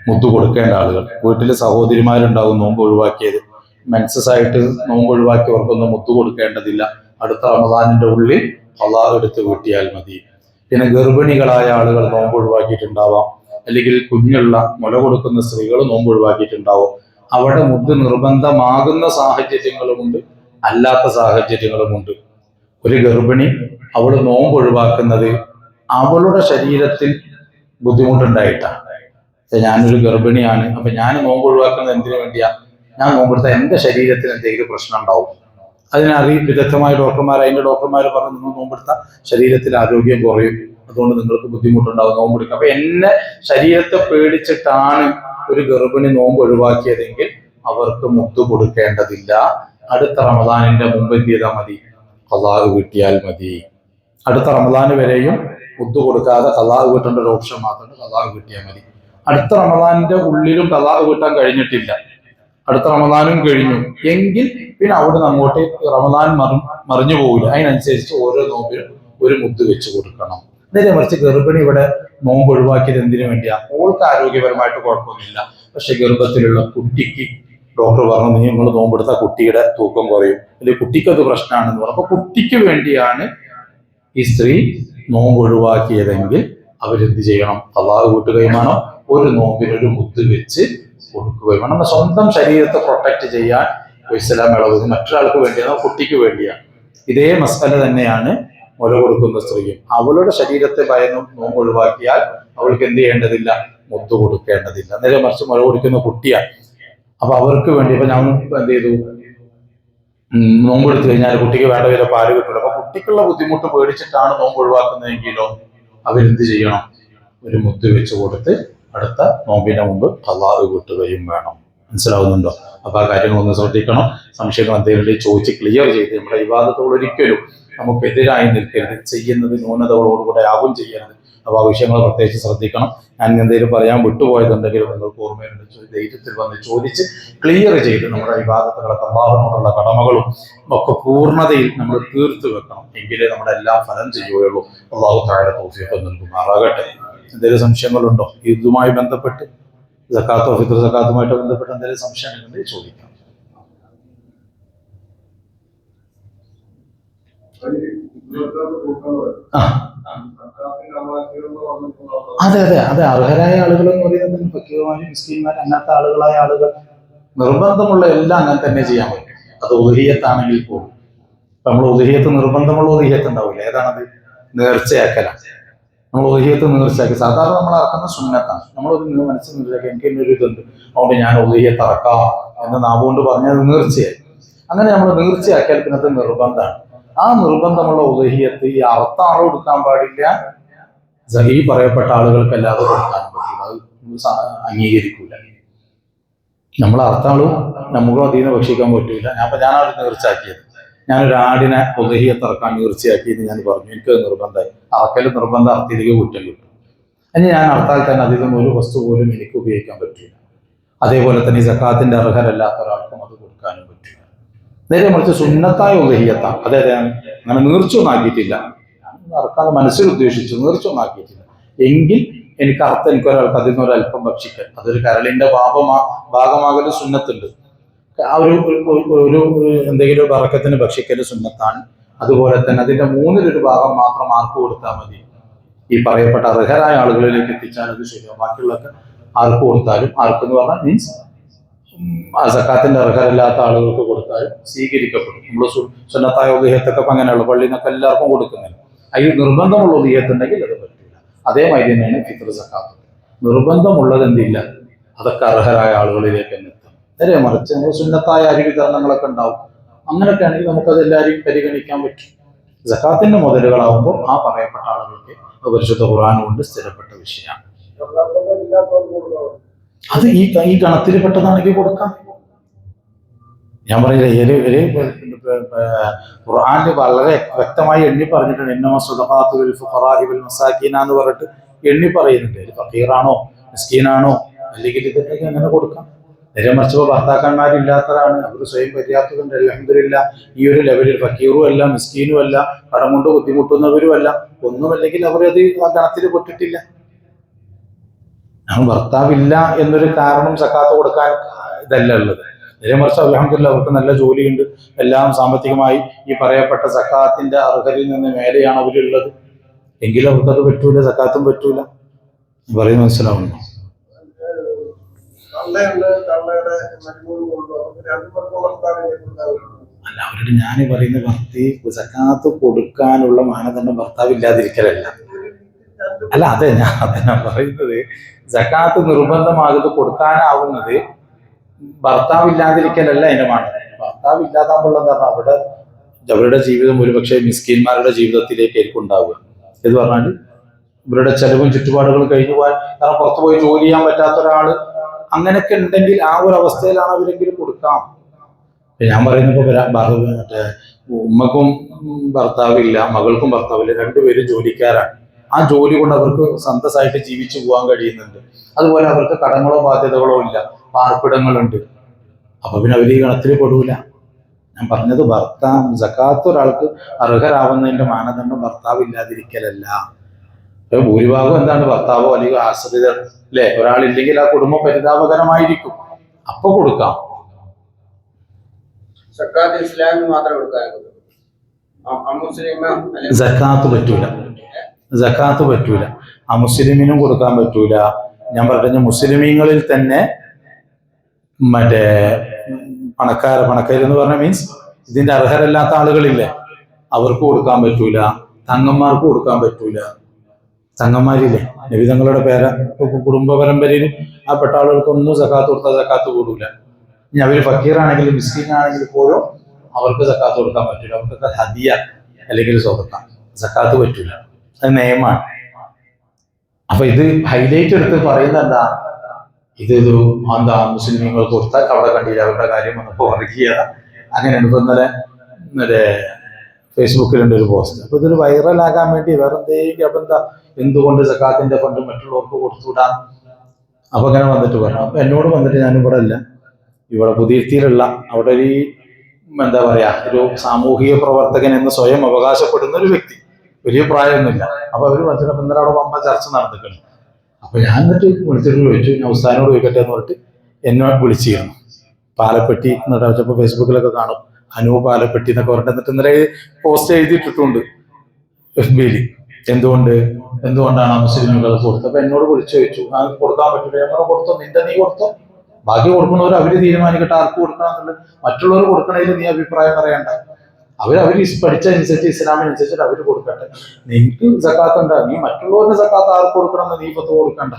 Speaker 1: മുത്തു കൊടുക്കേണ്ട ആളുകൾ, വീട്ടിൽ സഹോദരിമാരുണ്ടാകും നോമ്പ് ഒഴിവാക്കിയത്, മെൻസസ് ആയിട്ട് നോമ്പ് ഒഴിവാക്കിയവർക്കൊന്നും മുത്തു കൊടുക്കേണ്ടതില്ല. അടുത്ത റമദാനിന്റെ ഉള്ളിൽ അള്ളാഹ് എടുത്ത് വീട്ടിയാൽ മതി. പിന്നെ ഗർഭിണികളായ ആളുകൾ നോമ്പ് ഒഴിവാക്കിയിട്ടുണ്ടാവാം, അല്ലെങ്കിൽ കുഞ്ഞുള്ള മുല കൊടുക്കുന്ന സ്ത്രീകൾ നോമ്പ് ഒഴിവാക്കിയിട്ടുണ്ടാവും. അവിടെ മുത്ത് നിർബന്ധമാകുന്ന സാഹചര്യങ്ങളുമുണ്ട്, അല്ലാത്ത സാഹചര്യങ്ങളുമുണ്ട്. ഒരു ഗർഭിണി അവൾ നോമ്പ് ഒഴിവാക്കുന്നത് അവളുടെ ശരീരത്തിൽ ബുദ്ധിമുട്ടുണ്ടായിട്ടാണ്. ഞാനൊരു ഗർഭിണിയാണ്, അപ്പൊ ഞാൻ നോമ്പ് ഒഴിവാക്കുന്നത് എന്തിനു വേണ്ടിയാ? ഞാൻ നോമ്പെടുത്താൽ എൻ്റെ ശരീരത്തിന് എന്തെങ്കിലും പ്രശ്നം ഉണ്ടാവും. വിദഗ്ധമായ ഡോക്ടർമാർ, അതിന്റെ ഡോക്ടർമാർ പറഞ്ഞു നിങ്ങൾ നോമ്പെടുത്താൽ ശരീരത്തിൽ ആരോഗ്യം കുറയും, അതുകൊണ്ട് നിങ്ങൾക്ക് ബുദ്ധിമുട്ടുണ്ടാവും, നോമ്പെടുക്കുക. അപ്പൊ എന്നെ ശരീരത്തെ പേടിച്ചിട്ടാണ് ഒരു ഗർഭിണി നോമ്പ് ഒഴിവാക്കിയതെങ്കിൽ അവർക്ക് മുത്ത് കൊടുക്കേണ്ടതില്ല. അടുത്ത റമദാനിന്റെ മുമ്പ് എന്ത് ചെയ്താൽ മതി? ഖളാ വീട്ടിയാൽ മതി. അടുത്ത റമദാന് വരെയും മുത്ത് കൊടുക്കാതെ ഖളാ വീട്ടേണ്ട ഒരു ഓപ്ഷൻ മാത്രമാണ്, ഖളാ വീട്ടിയാൽ മതി. അടുത്ത റമദാനിന്റെ ഉള്ളിലും ഖളാ വീട്ടാൻ കഴിഞ്ഞിട്ടില്ല, അടുത്ത റമദാനും കഴിഞ്ഞു എങ്കിൽ പിന്നെ അവിടെ അങ്ങോട്ട് റമദാൻ മറിഞ്ഞു പോകില്ല. അതിനനുസരിച്ച് ഓരോ നോമ്പിനും ഒരു മുത്ത് വെച്ച് കൊടുക്കണം. നേരെ മറിച്ച് ഗർഭിണി ഇവിടെ നോമ്പ് ഒഴിവാക്കിയത് എന്തിനു വേണ്ടിയാ? ഓൾക്ക് ആരോഗ്യപരമായിട്ട് കുഴപ്പമൊന്നുമില്ല, പക്ഷെ ഗർഭത്തിലുള്ള കുട്ടിക്ക് ഡോക്ടർ പറഞ്ഞു നിങ്ങൾ നോമ്പെടുത്താൽ കുട്ടിയുടെ തൂക്കം കുറയും, അല്ലെങ്കിൽ കുട്ടിക്ക് അത് പ്രശ്നമാണെന്ന് പറഞ്ഞു. അപ്പൊ കുട്ടിക്ക് വേണ്ടിയാണ് ഈ സ്ത്രീ നോമ്പ് ഒഴിവാക്കിയതെങ്കിൽ അവരെന്ത് ചെയ്യണം? അള്ളാഹ് വീട്ടുകയും വേണം, ഒരു നോമ്പിനൊരു മുത്ത് വെച്ച് കൊടുക്കുകയും വേണം. നമ്മുടെ സ്വന്തം ശരീരത്തെ പ്രൊട്ടക്ട് ചെയ്യാൻ ഇസ്ലാം ഇളവുന്നത് മറ്റൊരാൾക്ക് വേണ്ടിയാണ്, കുട്ടിക്ക് വേണ്ടിയാണ്. ഇതേ മസാല തന്നെയാണ് മുല കൊടുക്കുന്ന സ്ത്രീയും. അവളുടെ ശരീരത്തെ ഭയന്ന് നോമ്പ് ഒഴിവാക്കിയാൽ അവൾക്ക് എന്ത് ചെയ്യേണ്ടതില്ല? മുത്ത് കൊടുക്കേണ്ടതില്ല. നേരെ മറിച്ച് മുല കൊടുക്കുന്ന കുട്ടിയാണ്, അപ്പൊ അവർക്ക് വേണ്ടി ഇപ്പൊ ഞാൻ എന്ത് ചെയ്തു, നോമ്പെടുത്തു കഴിഞ്ഞാൽ കുട്ടിക്ക് വേണ്ട വിധ പാല് കിട്ടില്ല. അപ്പൊ കുട്ടിക്കുള്ള ബുദ്ധിമുട്ട് പേടിച്ചിട്ടാണ് നോമ്പ് ഒഴിവാക്കുന്നതെങ്കിലോ അവരെന്ത് ചെയ്യണം? ഒരു മുത്ത് വെച്ച് കൊടുത്ത് അടുത്ത നോമ്പിന്റെ മുമ്പ് ഖളാ വീട്ടുകയും വേണം. മനസ്സിലാവുന്നുണ്ടോ? അപ്പൊ ആ കാര്യങ്ങളൊന്ന് ശ്രദ്ധിക്കണം. സംശയങ്ങൾ എന്തെങ്കിലും ചോദിച്ച് ക്ലിയർ ചെയ്ത് നമ്മുടെ ഇബാദത്തോട് ഒരിക്കലും നമുക്കെതിരായി നിൽക്കരുത്, ചെയ്യുന്നത് ന്യൂനതകളോടുകൂടെ ആകും ചെയ്യരുത്. അപ്പൊ ആ വിഷയങ്ങൾ പ്രത്യേകിച്ച് ശ്രദ്ധിക്കണം. ഞാൻ എന്തെങ്കിലും പറയാൻ വിട്ടുപോയതുണ്ടെങ്കിലും നിങ്ങൾക്ക് ഓർമ്മയുണ്ട്, ധൈര്യത്തിൽ വന്ന് ചോദിച്ച് ക്ലിയർ ചെയ്ത് നമ്മുടെ ഇബാദത്തുകളൊക്കെ അല്ലാഹുവിനോടുള്ള കടമകളും ഒക്കെ പൂർണ്ണതയിൽ നമ്മൾ തീർത്തു വെക്കണം. എങ്കിലേ നമ്മുടെ എല്ലാം ഫലം ചെയ്യുകയുള്ളൂ. അല്ലാഹു തആല തൗഫീഖ് നൽകുമാറാകട്ടെ. എന്തെങ്കിലും സംശയങ്ങളുണ്ടോ ഇതുമായി ബന്ധപ്പെട്ട്? സക്കാത്തോ ഫിത്ർ സക്കാത്തുമായിട്ട് ബന്ധപ്പെട്ട് എന്തെങ്കിലും സംശയങ്ങളുണ്ടെങ്കിൽ ചോദിക്കാം. അതെ അതെ അതെ, അർഹരായ ആളുകൾ എന്ന് പറയുന്നത് ഫക്കീറുമാരും മിസ്കീന്മാരും അങ്ങനത്തെ ആളുകളായ ആളുകൾ, നിർബന്ധമുള്ള എല്ലാം അങ്ങനെ തന്നെ ചെയ്യാൻ പറ്റും. അത് ഉദഹിയത്താണെങ്കിൽ പോലും. നമ്മൾ ഉദഹിയത്ത് നിർബന്ധമുള്ള ഉദഹിയത്ത് ഉണ്ടാവില്ല, ഏതാണത്? നേർച്ചയാക്കലാണ്. നമ്മൾ ഉദഹിയത്ത് നേർച്ചയാക്കി സാധാരണ നമ്മൾ ഇറക്കുന്ന സുന്നത്താണ്. നമ്മളൊരു മനസ്സിൽ നേർച്ചയാക്കി എനിക്ക് എന്നൊരു ഇതുണ്ട്, അതുകൊണ്ട് ഞാൻ ഉദഹിയത്ത് ഇറക്കാം എന്ന് നാവുകൊണ്ട് പറഞ്ഞത് നേർച്ചയായി. അങ്ങനെ നമ്മൾ നേർച്ചയാക്കിയാൽ പിന്നെ അത് നിർബന്ധമാണ്. ആ നിർബന്ധമുള്ള ഉദഹിയത്ത് ഈ അർത്ഥ ആൾ കൊടുക്കാൻ പാടില്ല, ഈ പറയപ്പെട്ട ആളുകൾക്കല്ലാതെ കൊടുക്കാനും പറ്റില്ല, അത് അംഗീകരിക്കൂല. നമ്മൾ അർത്ഥാളും നമുക്കും അതിന് ഭക്ഷിക്കാൻ പറ്റൂല. ഞാനത് നേർച്ചയാക്കിയത്, ഞാനൊരു ആടിനെ ഉദഹിയത്ത് ഇറക്കാൻ നേർച്ചയാക്കിയെന്ന് ഞാൻ പറഞ്ഞു, എനിക്കത് നിർബന്ധമായി. അറക്കൽ നിർബന്ധം, അർത്ഥത്തിലേക്ക് കുറ്റം കിട്ടും. അതിന് ഞാൻ അർത്താൽ തന്നെ അതിൽ നിന്ന് ഒരു വസ്തു പോലും എനിക്ക് ഉപയോഗിക്കാൻ പറ്റില്ല. അതേപോലെ തന്നെ ഈ സക്കാത്തിന്റെ അർഹരല്ലാത്ത ഒരാൾക്കും അത് കൊടുക്കാനും പറ്റില്ല. നേരെ മറിച്ച് സുന്നത്തായ ഉദഹിയത്താണ്, അതായത് അങ്ങനെ നീർച്ചയൊന്നും ആക്കിയിട്ടില്ല, അറക്കാൻ മനസ്സിൽ ഉദ്ദേശിച്ചു നീർച്ചയൊന്നും ആക്കിയിട്ടില്ല എങ്കിൽ എനിക്ക് അർത്ഥം എനിക്കൊരാൾക്ക് അതിൽ നിന്ന് ഒരല്പം ഭക്ഷിക്കാൻ, അതൊരു കരളിന്റെ ഭാഗമാകൽ സുന്നത്തുണ്ട്. ആ ഒരു എന്തെങ്കിലും ബറക്കത്തിന് ഭക്ഷിക്കൽ സുന്നത്താണ്. അതുപോലെ തന്നെ അതിന്റെ മൂന്നിലൊരു ഭാഗം മാത്രം ആർക്ക് കൊടുത്താൽ മതി, ഈ പറയപ്പെട്ട അർഹരായ ആളുകളിലേക്ക് എത്തിച്ചാൽ അത് ശരിയാവും. ബാക്കിയുള്ളതൊക്കെ ആർക്ക് കൊടുത്താലും, ആർക്കെന്ന് പറഞ്ഞാൽ മീൻസ് സക്കാത്തിന്റെ അർഹരല്ലാത്ത ആളുകൾക്ക് കൊടുത്താലും സ്വീകരിക്കപ്പെടും. നമ്മൾ സുന്നത്തായ ഉദയത്തൊക്കെ അങ്ങനെയുള്ള പള്ളിയിൽ നിന്നൊക്കെ എല്ലാവർക്കും കൊടുക്കുന്നില്ല. അതിൽ നിർബന്ധമുള്ള ഉദയത്തുണ്ടെങ്കിൽ അത് പറ്റില്ല. അതേമാതിരി തന്നെയാണ് ഫിത്ർ സക്കാത്ത്. നിർബന്ധമുള്ളത് എന്തില്ല, അതൊക്കെ അർഹരായ ആളുകളിലേക്ക് തന്നെ എത്തണം. നേരെ മറിച്ച് നമ്മൾ സുന്നത്തായ അരി വിതരണങ്ങളൊക്കെ ഉണ്ടാവും, അങ്ങനെയൊക്കെ ആണെങ്കിൽ നമുക്കത് എല്ലാവരെയും പരിഗണിക്കാൻ പറ്റും. സക്കാത്തിന്റെ മുതലുകളാവുമ്പോൾ ആ പറയപ്പെട്ട ആളുകൾക്ക് പരിശുദ്ധ ഖുർആൻ കൊണ്ട് സ്ഥിരപ്പെട്ട വിഷയമാണ്. അത് ഈ ഗണത്തിൽ പെട്ടതാണെങ്കിൽ കൊടുക്കാം. ഞാൻ പറയില്ല, ഖുർആനിൽ വളരെ വ്യക്തമായി എണ്ണി പറഞ്ഞിട്ടുണ്ട്. ഇന്നമ സ്വദഖാത്തു ലിൽ ഫുഖറാഇ വൽ മസാകീന എന്ന് പറഞ്ഞിട്ട് എണ്ണി പറയുന്നുണ്ട്. ഫഖീറാണോ മിസ്കീനാണോ അല്ലെങ്കിൽ ഇതൊക്കെ എങ്ങനെ കൊടുക്കാം. നേരെ മറിച്ച് ഭർത്താക്കന്മാരില്ലാത്തവരാണ്, അവർ സ്വയം പര്യാപ്തതുണ്ട്, അൽഹംദുലില്ലാഹ്. ഈ ഒരു ലെവലിൽ ഫക്കീറും അല്ല മിസ്കീനും അല്ല കടം കൊണ്ട് ബുദ്ധിമുട്ടുന്നവരും അല്ല, ഒന്നുമല്ലെങ്കിൽ അവരത് ആ ഗണത്തിൽ പെട്ടിട്ടില്ല. ഭർത്താവില്ല എന്നൊരു കാരണം സക്കാത്ത് കൊടുക്കാൻ ഇതല്ല ഉള്ളത്. നേരെ മറിച്ച് അൽഹംദുലില്ലാഹ് അവർക്ക് നല്ല ജോലിയുണ്ട്, എല്ലാം സാമ്പത്തികമായി ഈ പറയപ്പെട്ട സക്കാത്തിന്റെ അർഹരിൽ നിന്ന് മേലെയാണ് അവരുള്ളത് എങ്കിലും അവർക്കത് പറ്റൂല, സക്കാത്തും പറ്റൂല. പറയും മനസ്സിലാവുന്നു. അല്ല, അവരോട് ഞാൻ പറയുന്ന സക്കാത്ത് കൊടുക്കാനുള്ള മാനദണ്ഡം ഭർത്താവ് ഇല്ലാതിരിക്കലല്ല. അല്ല, അതെ ഞാൻ പറയുന്നത് സക്കാത്ത് നിർബന്ധമാകുന്നത് കൊടുക്കാനാവുന്നത് ഭർത്താവ് ഇല്ലാതിരിക്കലല്ല അതിന്റെ മാനദണ്ഡം. ഭർത്താവ് ഇല്ലാതാകുമ്പോൾ എന്താ പറഞ്ഞാൽ അവരുടെ ജീവിതം ഒരുപക്ഷെ മിസ്കീന്മാരുടെ ജീവിതത്തിലേക്കായിരിക്കും ഉണ്ടാവുക. എന്ന് പറഞ്ഞാൽ ഇവരുടെ ചെലവും ചുറ്റുപാടുകളും കഴിഞ്ഞു പോകാൻ, കാരണം പുറത്തു പോയി ജോലി ചെയ്യാൻ പറ്റാത്ത ഒരാള് അങ്ങനെയൊക്കെ ഉണ്ടെങ്കിൽ ആ ഒരു അവസ്ഥയിലാണ് അവരെങ്കിലും കൊടുക്കാം. ഞാൻ പറയുന്നപ്പോ മറ്റേ ഉമ്മക്കും ഭർത്താവില്ല, മകൾക്കും ഭർത്താവില്ല, രണ്ടുപേരും ജോലിക്കാരാണ്. ആ ജോലി കൊണ്ട് അവർക്ക് സന്തോഷമായിട്ട് ജീവിച്ചു പോകാൻ കഴിയുന്നുണ്ട്. അതുപോലെ അവർക്ക് കടങ്ങളോ ബാധ്യതകളോ ഇല്ല, പാർപ്പിടങ്ങളുണ്ട്. അപ്പൊ പിന്നെ അവർ ഈ ഗണത്തിൽ പെടൂല. ഞാൻ പറഞ്ഞത് സക്കാത്ത് ഒരാൾക്ക് അർഹരാവുന്നതിന്റെ മാനദണ്ഡം ഭർത്താവ് ഇല്ലാതിരിക്കലല്ല. ഭൂരിഭാഗം എന്താണ്, ഭർത്താവോ അല്ലെങ്കിൽ ആശ്രിതർ അല്ലെ, ഒരാളില്ലെങ്കിൽ ആ കുടുംബം പരിതാപകരമായിരിക്കും. അപ്പൊ കൊടുക്കാം. സക്കാത്ത് പറ്റൂല, അമുസ്ലിമിനും കൊടുക്കാൻ പറ്റൂല. ഞാൻ പറഞ്ഞ മുസ്ലിമീങ്ങളിൽ തന്നെ മറ്റേ പണക്കാരെന്ന് പറഞ്ഞ മീൻസ് ഇതിന്റെ അർഹരല്ലാത്ത ആളുകളില്ലേ, അവർക്ക് കൊടുക്കാൻ പറ്റൂല. തങ്ങന്മാർക്ക് കൊടുക്കാൻ പറ്റൂല. തങ്ങന്മാരില്ലേ, നബി തങ്ങളുടെ കുടുംബ പരമ്പരയിൽ ആ പെട്ട ആളുകൾക്കൊന്നും സക്കാത്ത് കൊടുത്താൽ സക്കാത്ത് കൂടൂല. ഇനി അവര് ഫക്കീറാണെങ്കിലും മിസ്കീനാണെങ്കിലും പോലും അവർക്ക് സക്കാത്ത് കൊടുക്കാൻ പറ്റൂല. അവർക്കൊക്കെ ഹദിയ അല്ലെങ്കിൽ സ്വതക്ക, സക്കാത്ത് പറ്റൂല. അത് നിയമമാണ്. അപ്പൊ ഇത് ഹൈലൈറ്റ് എടുത്ത് പറയുന്നത് എന്താ, ഇതൊരു മുസ്ലിമീങ്ങൾ കൊടുത്താൽ അവിടെ കണ്ടില്ല, അവരുടെ കാര്യം വന്നപ്പോൾ വർഗീയ അങ്ങനെയാണ്. ഇപ്പൊ ഇന്നലെ ഫേസ്ബുക്കിലുണ്ട് ഒരു പോസ്റ്റ്. അപ്പൊ ഇതൊരു വൈറലാകാൻ വേണ്ടി വേറെ എന്തെങ്കിലും, അപ്പൊ എന്തുകൊണ്ട് സക്കാത്തിന്റെ ഫണ്ട് മറ്റുള്ളവർക്ക് കൊടുത്തുവിടാം. അപ്പൊ അങ്ങനെ വന്നിട്ട് പറഞ്ഞു. അപ്പൊ എന്നോട് വന്നിട്ട് ഞാനിവിടെ അല്ല, ഇവിടെ പുതിയത്തിലുള്ള അവിടെ ഒരു എന്താ പറയാ ഒരു സാമൂഹിക പ്രവർത്തകൻ എന്ന് സ്വയം അവകാശപ്പെടുന്ന ഒരു വ്യക്തി, വലിയ പ്രായമൊന്നുമില്ല. അപ്പൊ അവര് പറഞ്ഞിട്ട് ഇന്നലെ അവിടെ വമ്പ ചർച്ച നടന്നിട്ടുണ്ട്. അപ്പൊ ഞാൻ എന്നിട്ട് വിളിച്ചിട്ട് ചോദിച്ചു, ഞാൻ ഉസ്താദിനോട് ചോദിക്കട്ടെ എന്ന് പറഞ്ഞിട്ട് എന്നെ വിളിച്ചിരുന്നു. പാലപ്പെട്ടി എന്നിട്ട് വെച്ചപ്പോൾ ഫേസ്ബുക്കിലൊക്കെ കാണും, അനു പാലപ്പെട്ടി എന്നൊക്കെ പറഞ്ഞിട്ട്. എന്നിട്ട് ഇന്നലെ പോസ്റ്റ് എഴുതിയിട്ടിട്ടുണ്ട് FB-യിൽ. എന്തുകൊണ്ടാണ് മുസ്ലിമുകൾ കൊടുത്തത്. അപ്പൊ എന്നോട് വിളിച്ചു ചോദിച്ചു, കൊടുക്കാൻ പറ്റില്ല. ഞാൻ പറഞ്ഞു, കൊടുത്തോ, നീ കൊടുത്തോ, ബാക്കി കൊടുക്കുന്നവർ അവര് തീരുമാനിക്കട്ടെ ആർക്ക് കൊടുക്കണം എന്നുള്ളത്. മറ്റുള്ളവർ കൊടുക്കണതിൽ നീ അഭിപ്രായം പറയണ്ട. അവര് പഠിച്ചതനുസരിച്ച് ഇസ്ലാമിനനുസരിച്ചിട്ട് അവര് കൊടുക്കട്ടെ. നിനക്ക് സക്കാത്ത് ഉണ്ടാ, നീ മറ്റുള്ളവരുടെ സക്കാത്ത് ആർക്ക് കൊടുക്കണം എന്ന് നീ പത്ത് കൊടുക്കണ്ട.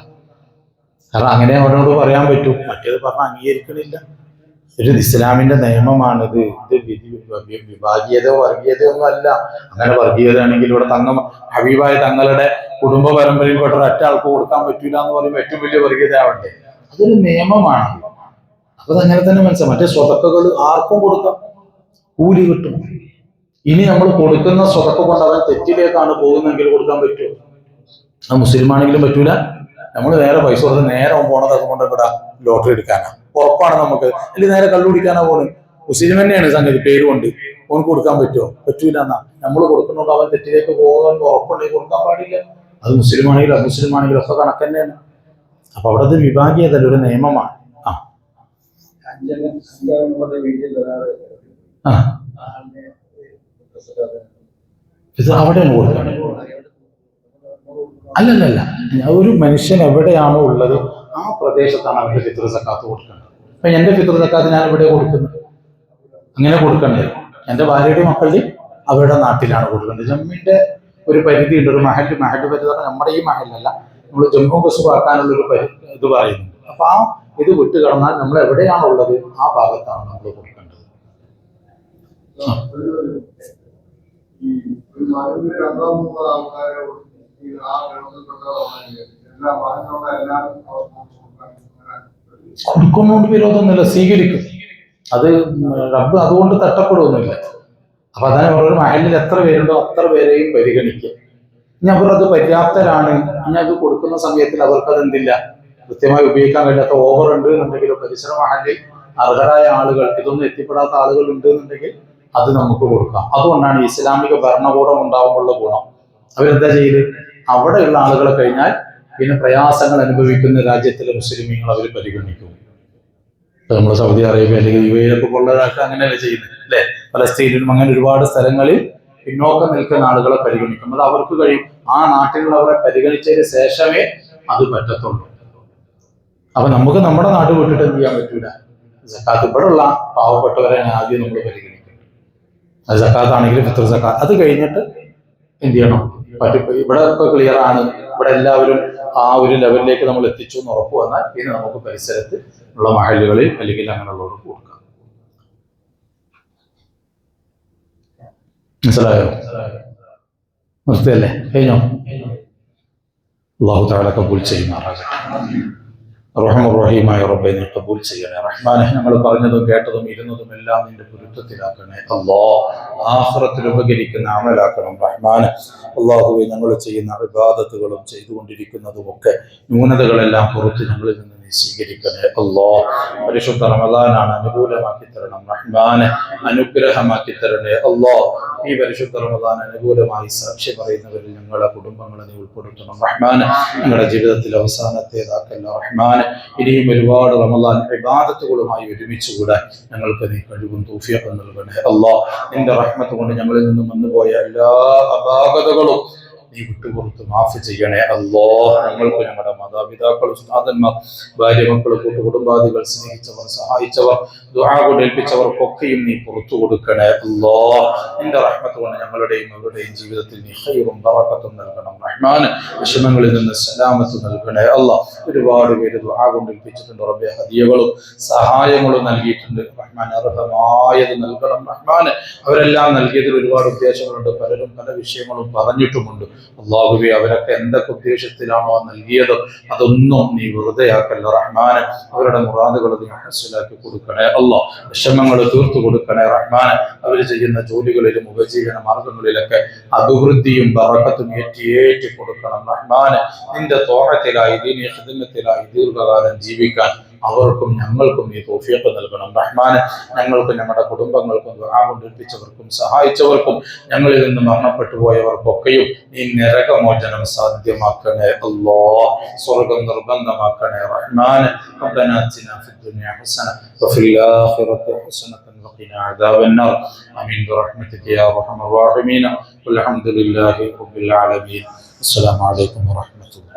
Speaker 1: കാരണം അങ്ങനെ അവരോട് പറയാൻ പറ്റൂ. മറ്റേത് പറഞ്ഞ അംഗീകരിക്കണില്ല. ഒരു ഇസ്ലാമിന്റെ നിയമമാണിത്. ഇത് വിഭാഗീയതയോ വർഗീയതയോ ഒന്നും അല്ല. അങ്ങനെ വർഗീയത ആണെങ്കിൽ ഇവിടെ ഹബീബായ തങ്ങളുടെ കുടുംബ പരമ്പരയിൽപ്പെട്ട ഒരൊറ്റ ആൾക്ക് കൊടുക്കാൻ പറ്റൂല എന്ന് പറയുമ്പോൾ ഏറ്റവും വലിയ വർഗീയത ആവണ്ടേ. അതൊരു നിയമമാണ്. അപ്പൊ അങ്ങനെ തന്നെ മനസ്സിലാവും. മറ്റേ സ്വതക്കകൾ ആർക്കും കൊടുക്കാം, കൂലി കിട്ടും. ഇനി നമ്മൾ കൊടുക്കുന്ന സ്വതക്ക കൊണ്ട് അവൻ തെറ്റിലേക്കാണ് പോകുന്നതെങ്കിൽ കൊടുക്കാൻ പറ്റുമോ? ആ മുസ്ലിം ആണെങ്കിലും പറ്റൂല. നമ്മൾ നേരെ പൈസ കൊടുത്ത് നേരെ പോണതൊക്കെ കൊണ്ട് വിടാം. ലോട്ടറി എടുക്കാനാ, ഉറപ്പാണ് നമുക്ക്. അല്ലെങ്കിൽ നേരെ കള്ളു കുടിക്കാനാ പോണ്. മുസ്ലിം തന്നെയാണ് സംഗതി, പേരുകൊണ്ട്. ഓൻ കൊടുക്കാൻ പറ്റുമോ? പറ്റൂല. എന്നാ നമ്മൾ കൊടുക്കുന്നുണ്ട്, അവൻ തെറ്റിലേക്ക് പോകാൻ ഉറപ്പുണ്ടെങ്കിൽ കൊടുക്കാൻ പാടില്ല. അത് മുസ്ലിം ആണെങ്കിലും അമുസ്ലിം ആണെങ്കിലും ഒക്കെ കണക്ക് തന്നെയാണ്. അപ്പൊ അവിടുത്തെ വിഭാഗീയതല്ല, ഒരു നിയമമാണ്. ഇത് അവിടെയാണ് കൊടുക്കണം. അല്ലല്ല, ഒരു മനുഷ്യൻ എവിടെയാണോ ഉള്ളത് ആ പ്രദേശത്താണ് അവരുടെ ഫിത്ർ സക്കാത്ത് കൊടുക്കേണ്ടത്. അപ്പൊ എന്റെ ഫിത്ർ സക്കാത്ത് ഞാൻ ഇവിടെ കൊടുക്കുന്നത്, അങ്ങനെ കൊടുക്കേണ്ടത് എന്റെ ഭാര്യയുടെ മക്കളുടെ അവരുടെ നാട്ടിലാണ് കൊടുക്കേണ്ടത്. ജമ്മിന്റെ ഒരു പരിധി ഉണ്ട്, ഒരു മഹല് പരിധി. നമ്മുടെ ഈ മഹലല്ല, നമ്മൾ ജമ്മു കശ്മീർ ആക്കാനുള്ള ഒരു ഇത് പറയുന്നുണ്ട്. അപ്പൊ ആ ഇത് വിട്ട് കടന്നാൽ നമ്മൾ എവിടെയാണുള്ളത് ആ ഭാഗത്താണ് നമ്മൾ കൊടുക്കേണ്ടത്. കൊടുക്കുന്നതുകൊണ്ട് വിരോധമൊന്നുമില്ല, സ്വീകരിക്കും. അത് റബ്ബ് അതുകൊണ്ട് തട്ടപ്പെടുകയൊന്നുമില്ല. അപ്പൊ അതാണ് ഒരു മഹലിൽ എത്ര പേരുണ്ടോ അത്ര പേരെയും പരിഗണിക്കുക. ഇനി അവർ അത് പര്യാപ്തരാണ്, ഇനി അത് കൊടുക്കുന്ന സമയത്തിൽ അവർക്കത് എന്തില്ല, കൃത്യമായി ഉപയോഗിക്കാൻ കഴിയാത്ത ഓവർ ഉണ്ട് എന്നുണ്ടെങ്കിലും പരിസര മഹലിൽ അർഹരായ ആളുകൾ, ഇതൊന്നും എത്തിപ്പെടാത്ത ആളുകൾ ഉണ്ട് എന്നുണ്ടെങ്കിൽ അത് നമുക്ക് കൊടുക്കാം. അതുകൊണ്ടാണ് ഇസ്ലാമിക ഭരണകൂടം ഉണ്ടാകുമ്പോഴുള്ള ഗുണം. അവരെന്താ ചെയ്ത്, അവിടെയുള്ള ആളുകളെ കഴിഞ്ഞാൽ പിന്നെ പ്രയാസങ്ങൾ അനുഭവിക്കുന്ന രാജ്യത്തിലെ മുസ്ലിമീങ്ങൾ അവർ പരിഗണിക്കും. നമ്മൾ സൗദി അറേബ്യ അല്ലെങ്കിൽ യുഎഇയിലൊക്കെ ഉള്ളതൊക്കെ അങ്ങനെയല്ലേ ചെയ്യുന്നത്, അല്ലെ? പലസ്തീനിലും അങ്ങനെ ഒരുപാട് സ്ഥലങ്ങളിൽ പിന്നോക്കം നിൽക്കുന്ന ആളുകളെ പരിഗണിക്കും. അത് അവർക്ക് കഴിയും. ആ നാട്ടിലുള്ളവരെ പരിഗണിച്ചതിന് ശേഷമേ അത് പറ്റത്തുള്ളൂ. അപ്പൊ നമുക്ക് നമ്മുടെ നാട് വിട്ടിട്ട് എന്ത് ചെയ്യാൻ പറ്റൂല. സക്കാത്ത് ഇവിടെയുള്ള പാവപ്പെട്ടവരെ ആദ്യം നമ്മൾ പരിഗണിക്കും. അത് സക്കാത്താണെങ്കിലും ഫിത്ർ സക്കാത്ത്. അത് കഴിഞ്ഞിട്ട് എന്ത് ചെയ്യണം, ഇവിടെ ഇപ്പൊ ക്ലിയർ ആണ്, ഇവിടെ എല്ലാവരും ആ ഒരു ലെവലിലേക്ക് നമ്മൾ എത്തിച്ചു എന്ന് ഉറപ്പ് വന്നാൽ പിന്നെ നമുക്ക് പരിസരത്ത് ഉള്ള മഹലുകളിൽ അല്ലെങ്കിൽ അങ്ങനെയുള്ളവർക്ക് കൊടുക്കാം. മനസ്സിലായോ? നിർത്തിയല്ലേ? കഴിഞ്ഞോ? അല്ലാഹു തആല കബൂൽ ചെയ്യുമാറാകട്ടെ. റഹീമായ റബ്ബേ, നീ കബൂൽ ചെയ്യണേ. റഹ്മാനെ, ഞങ്ങൾ പറഞ്ഞതും കേട്ടതും ഇരുന്നതും എല്ലാം നിന്റെ പൊരുത്തത്തിലാക്കണേ. അല്ലാഹ് ആഖിറത്തിൽ ഉപകരിക്കുന്ന അമലാക്കണം റഹ്മാനെ. അല്ലാഹുവേ, ഞങ്ങൾ ചെയ്യുന്ന ഇബാദത്തുകളും ചെയ്തുകൊണ്ടിരിക്കുന്നതും ഒക്കെ ന്യൂനതകളെല്ലാം പുറത്ത് ഞങ്ങളിൽ നിന്ന് നീ സ്വീകരിക്കണേ. അല്ലാഹ് പരിശുദ്ധ റമദാനാണ്, അനുകൂലമാക്കി തരണം റഹ്മാനെ, അനുഗ്രഹമാക്കി തരണേ. അല്ലാഹ് ഈ പരിശുദ്ധ റമദാൻ അനുകൂലമായി സാക്ഷി പറയുന്നവരിൽ ഞങ്ങളുടെ കുടുംബങ്ങളെ നീ ഉൾപ്പെടുത്തണം റഹ്മാനെ. ഞങ്ങളുടെ ജീവിതത്തിൽ അവസാനത്തേതാക്കല്ല റഹ്മാനെ. ഇനിയും ഒരുപാട് റമദാൻ ഇബാദത്തുകളുമായി ഒരുമിച്ചുകൂടാൻ ഞങ്ങൾക്ക് നീ കഴിവും തൗഫീഖും നൽകണേ. അല്ലാഹ് നിന്റെ റഹ്മത്ത് കൊണ്ട് ഞങ്ങളിൽ നിന്നും വന്നുപോയ എല്ലാ അപാകതകളും നീ വിട്ടുപുറത്ത് മാഫ് ചെയ്യണേ. അല്ലാഹ് ഞങ്ങൾക്ക് ഞങ്ങളുടെ മാതാപിതാക്കൾ, ഉസ്താദന്മാർ, ഭാര്യ മക്കൾ, കുടുംബാദികൾ, സ്നേഹിച്ചവർ, സഹായിച്ചവർ, ദുആ കൊണ്ട് ഏൽപ്പിച്ചവർക്കൊക്കെയും നീ പുറത്തു കൊടുക്കണേ. അല്ലാഹ് നിന്റെ റഹ്മത്ത് കൊണ്ട് ഞങ്ങളുടെയും അവരുടെയും ജീവിതത്തിൽ നീ ഖൈറും ബറക്കത്തും നൽകണം റഹ്മാനെ. വിഷമങ്ങളിൽ നിന്ന് സലാമത്ത് നൽകണേ. അല്ലാഹ് ഒരുപാട് പേര് ദുആ കൊണ്ട് ഏൽപ്പിച്ചിട്ടുണ്ട് റബ്ബേ, ഹദിയകളും സഹായങ്ങളും നൽകിയിട്ടുണ്ട് റഹ്മാൻ. അർഹമായത് നൽകണം റഹ്മാനെ. അവരെല്ലാം നൽകിയതിൽ ഒരുപാട് ഉദ്ദേശങ്ങളുണ്ട്, പലരും പല വിഷയങ്ങളും പറഞ്ഞിട്ടുമുണ്ട്. അല്ലാഹുവേ, അവരൊക്കെ എന്തൊക്കെ ഉദ്ദേശത്തിലാണോ നൽകിയത് അതൊന്നും നീ വെറുതെയാക്കല്ല റഹ്മാനെ. അവരുടെ മുറാദുകൾ നീ ഹസ്സലാക്കി കൊടുക്കണേ. അല്ലാഹ് വിഷമങ്ങൾ തീർത്തു കൊടുക്കണേ റഹ്മാനെ. അവർ ചെയ്യുന്ന ജോലികളിലും ഉപജീവന മാർഗങ്ങളിലൊക്കെ അഭിവൃദ്ധിയും ബറക്കത്തും ഏറ്റി കൊടുക്കണം റഹ്മാനെ. നിന്റെ തോഴത്തിലായി ദീനീ ഖിദ്മത്തിലായി ദീർഘകാലം ജീവിക്കാൻ അവർക്കും ഞങ്ങൾക്കും നീ തൗഫീഖ് നൽകണം റഹ്മാനെ. ഞങ്ങൾക്കും ഞങ്ങളുടെ കുടുംബങ്ങൾക്കും ദുആ കൊണ്ട് ഏൽപ്പിച്ചവർക്കും സഹായിച്ചവർക്കും ഞങ്ങളിൽ നിന്ന് മരണപ്പെട്ടു പോയവർക്കൊക്കെയും നീ നരകമോചനം സാധ്യമാക്കണേ. അല്ലാഹ് സ്വർഗ്ഗം നിർബന്ധമാക്കണേ റഹ്മാനെ. ربنا آتنا في الدنيا حسنة وفي الآخرة حسنة وقنا عذاب النار. آمين برحمتك يا أرحم الراحمين. والحمد لله رب العالمين. السلام عليكم ورحمة الله.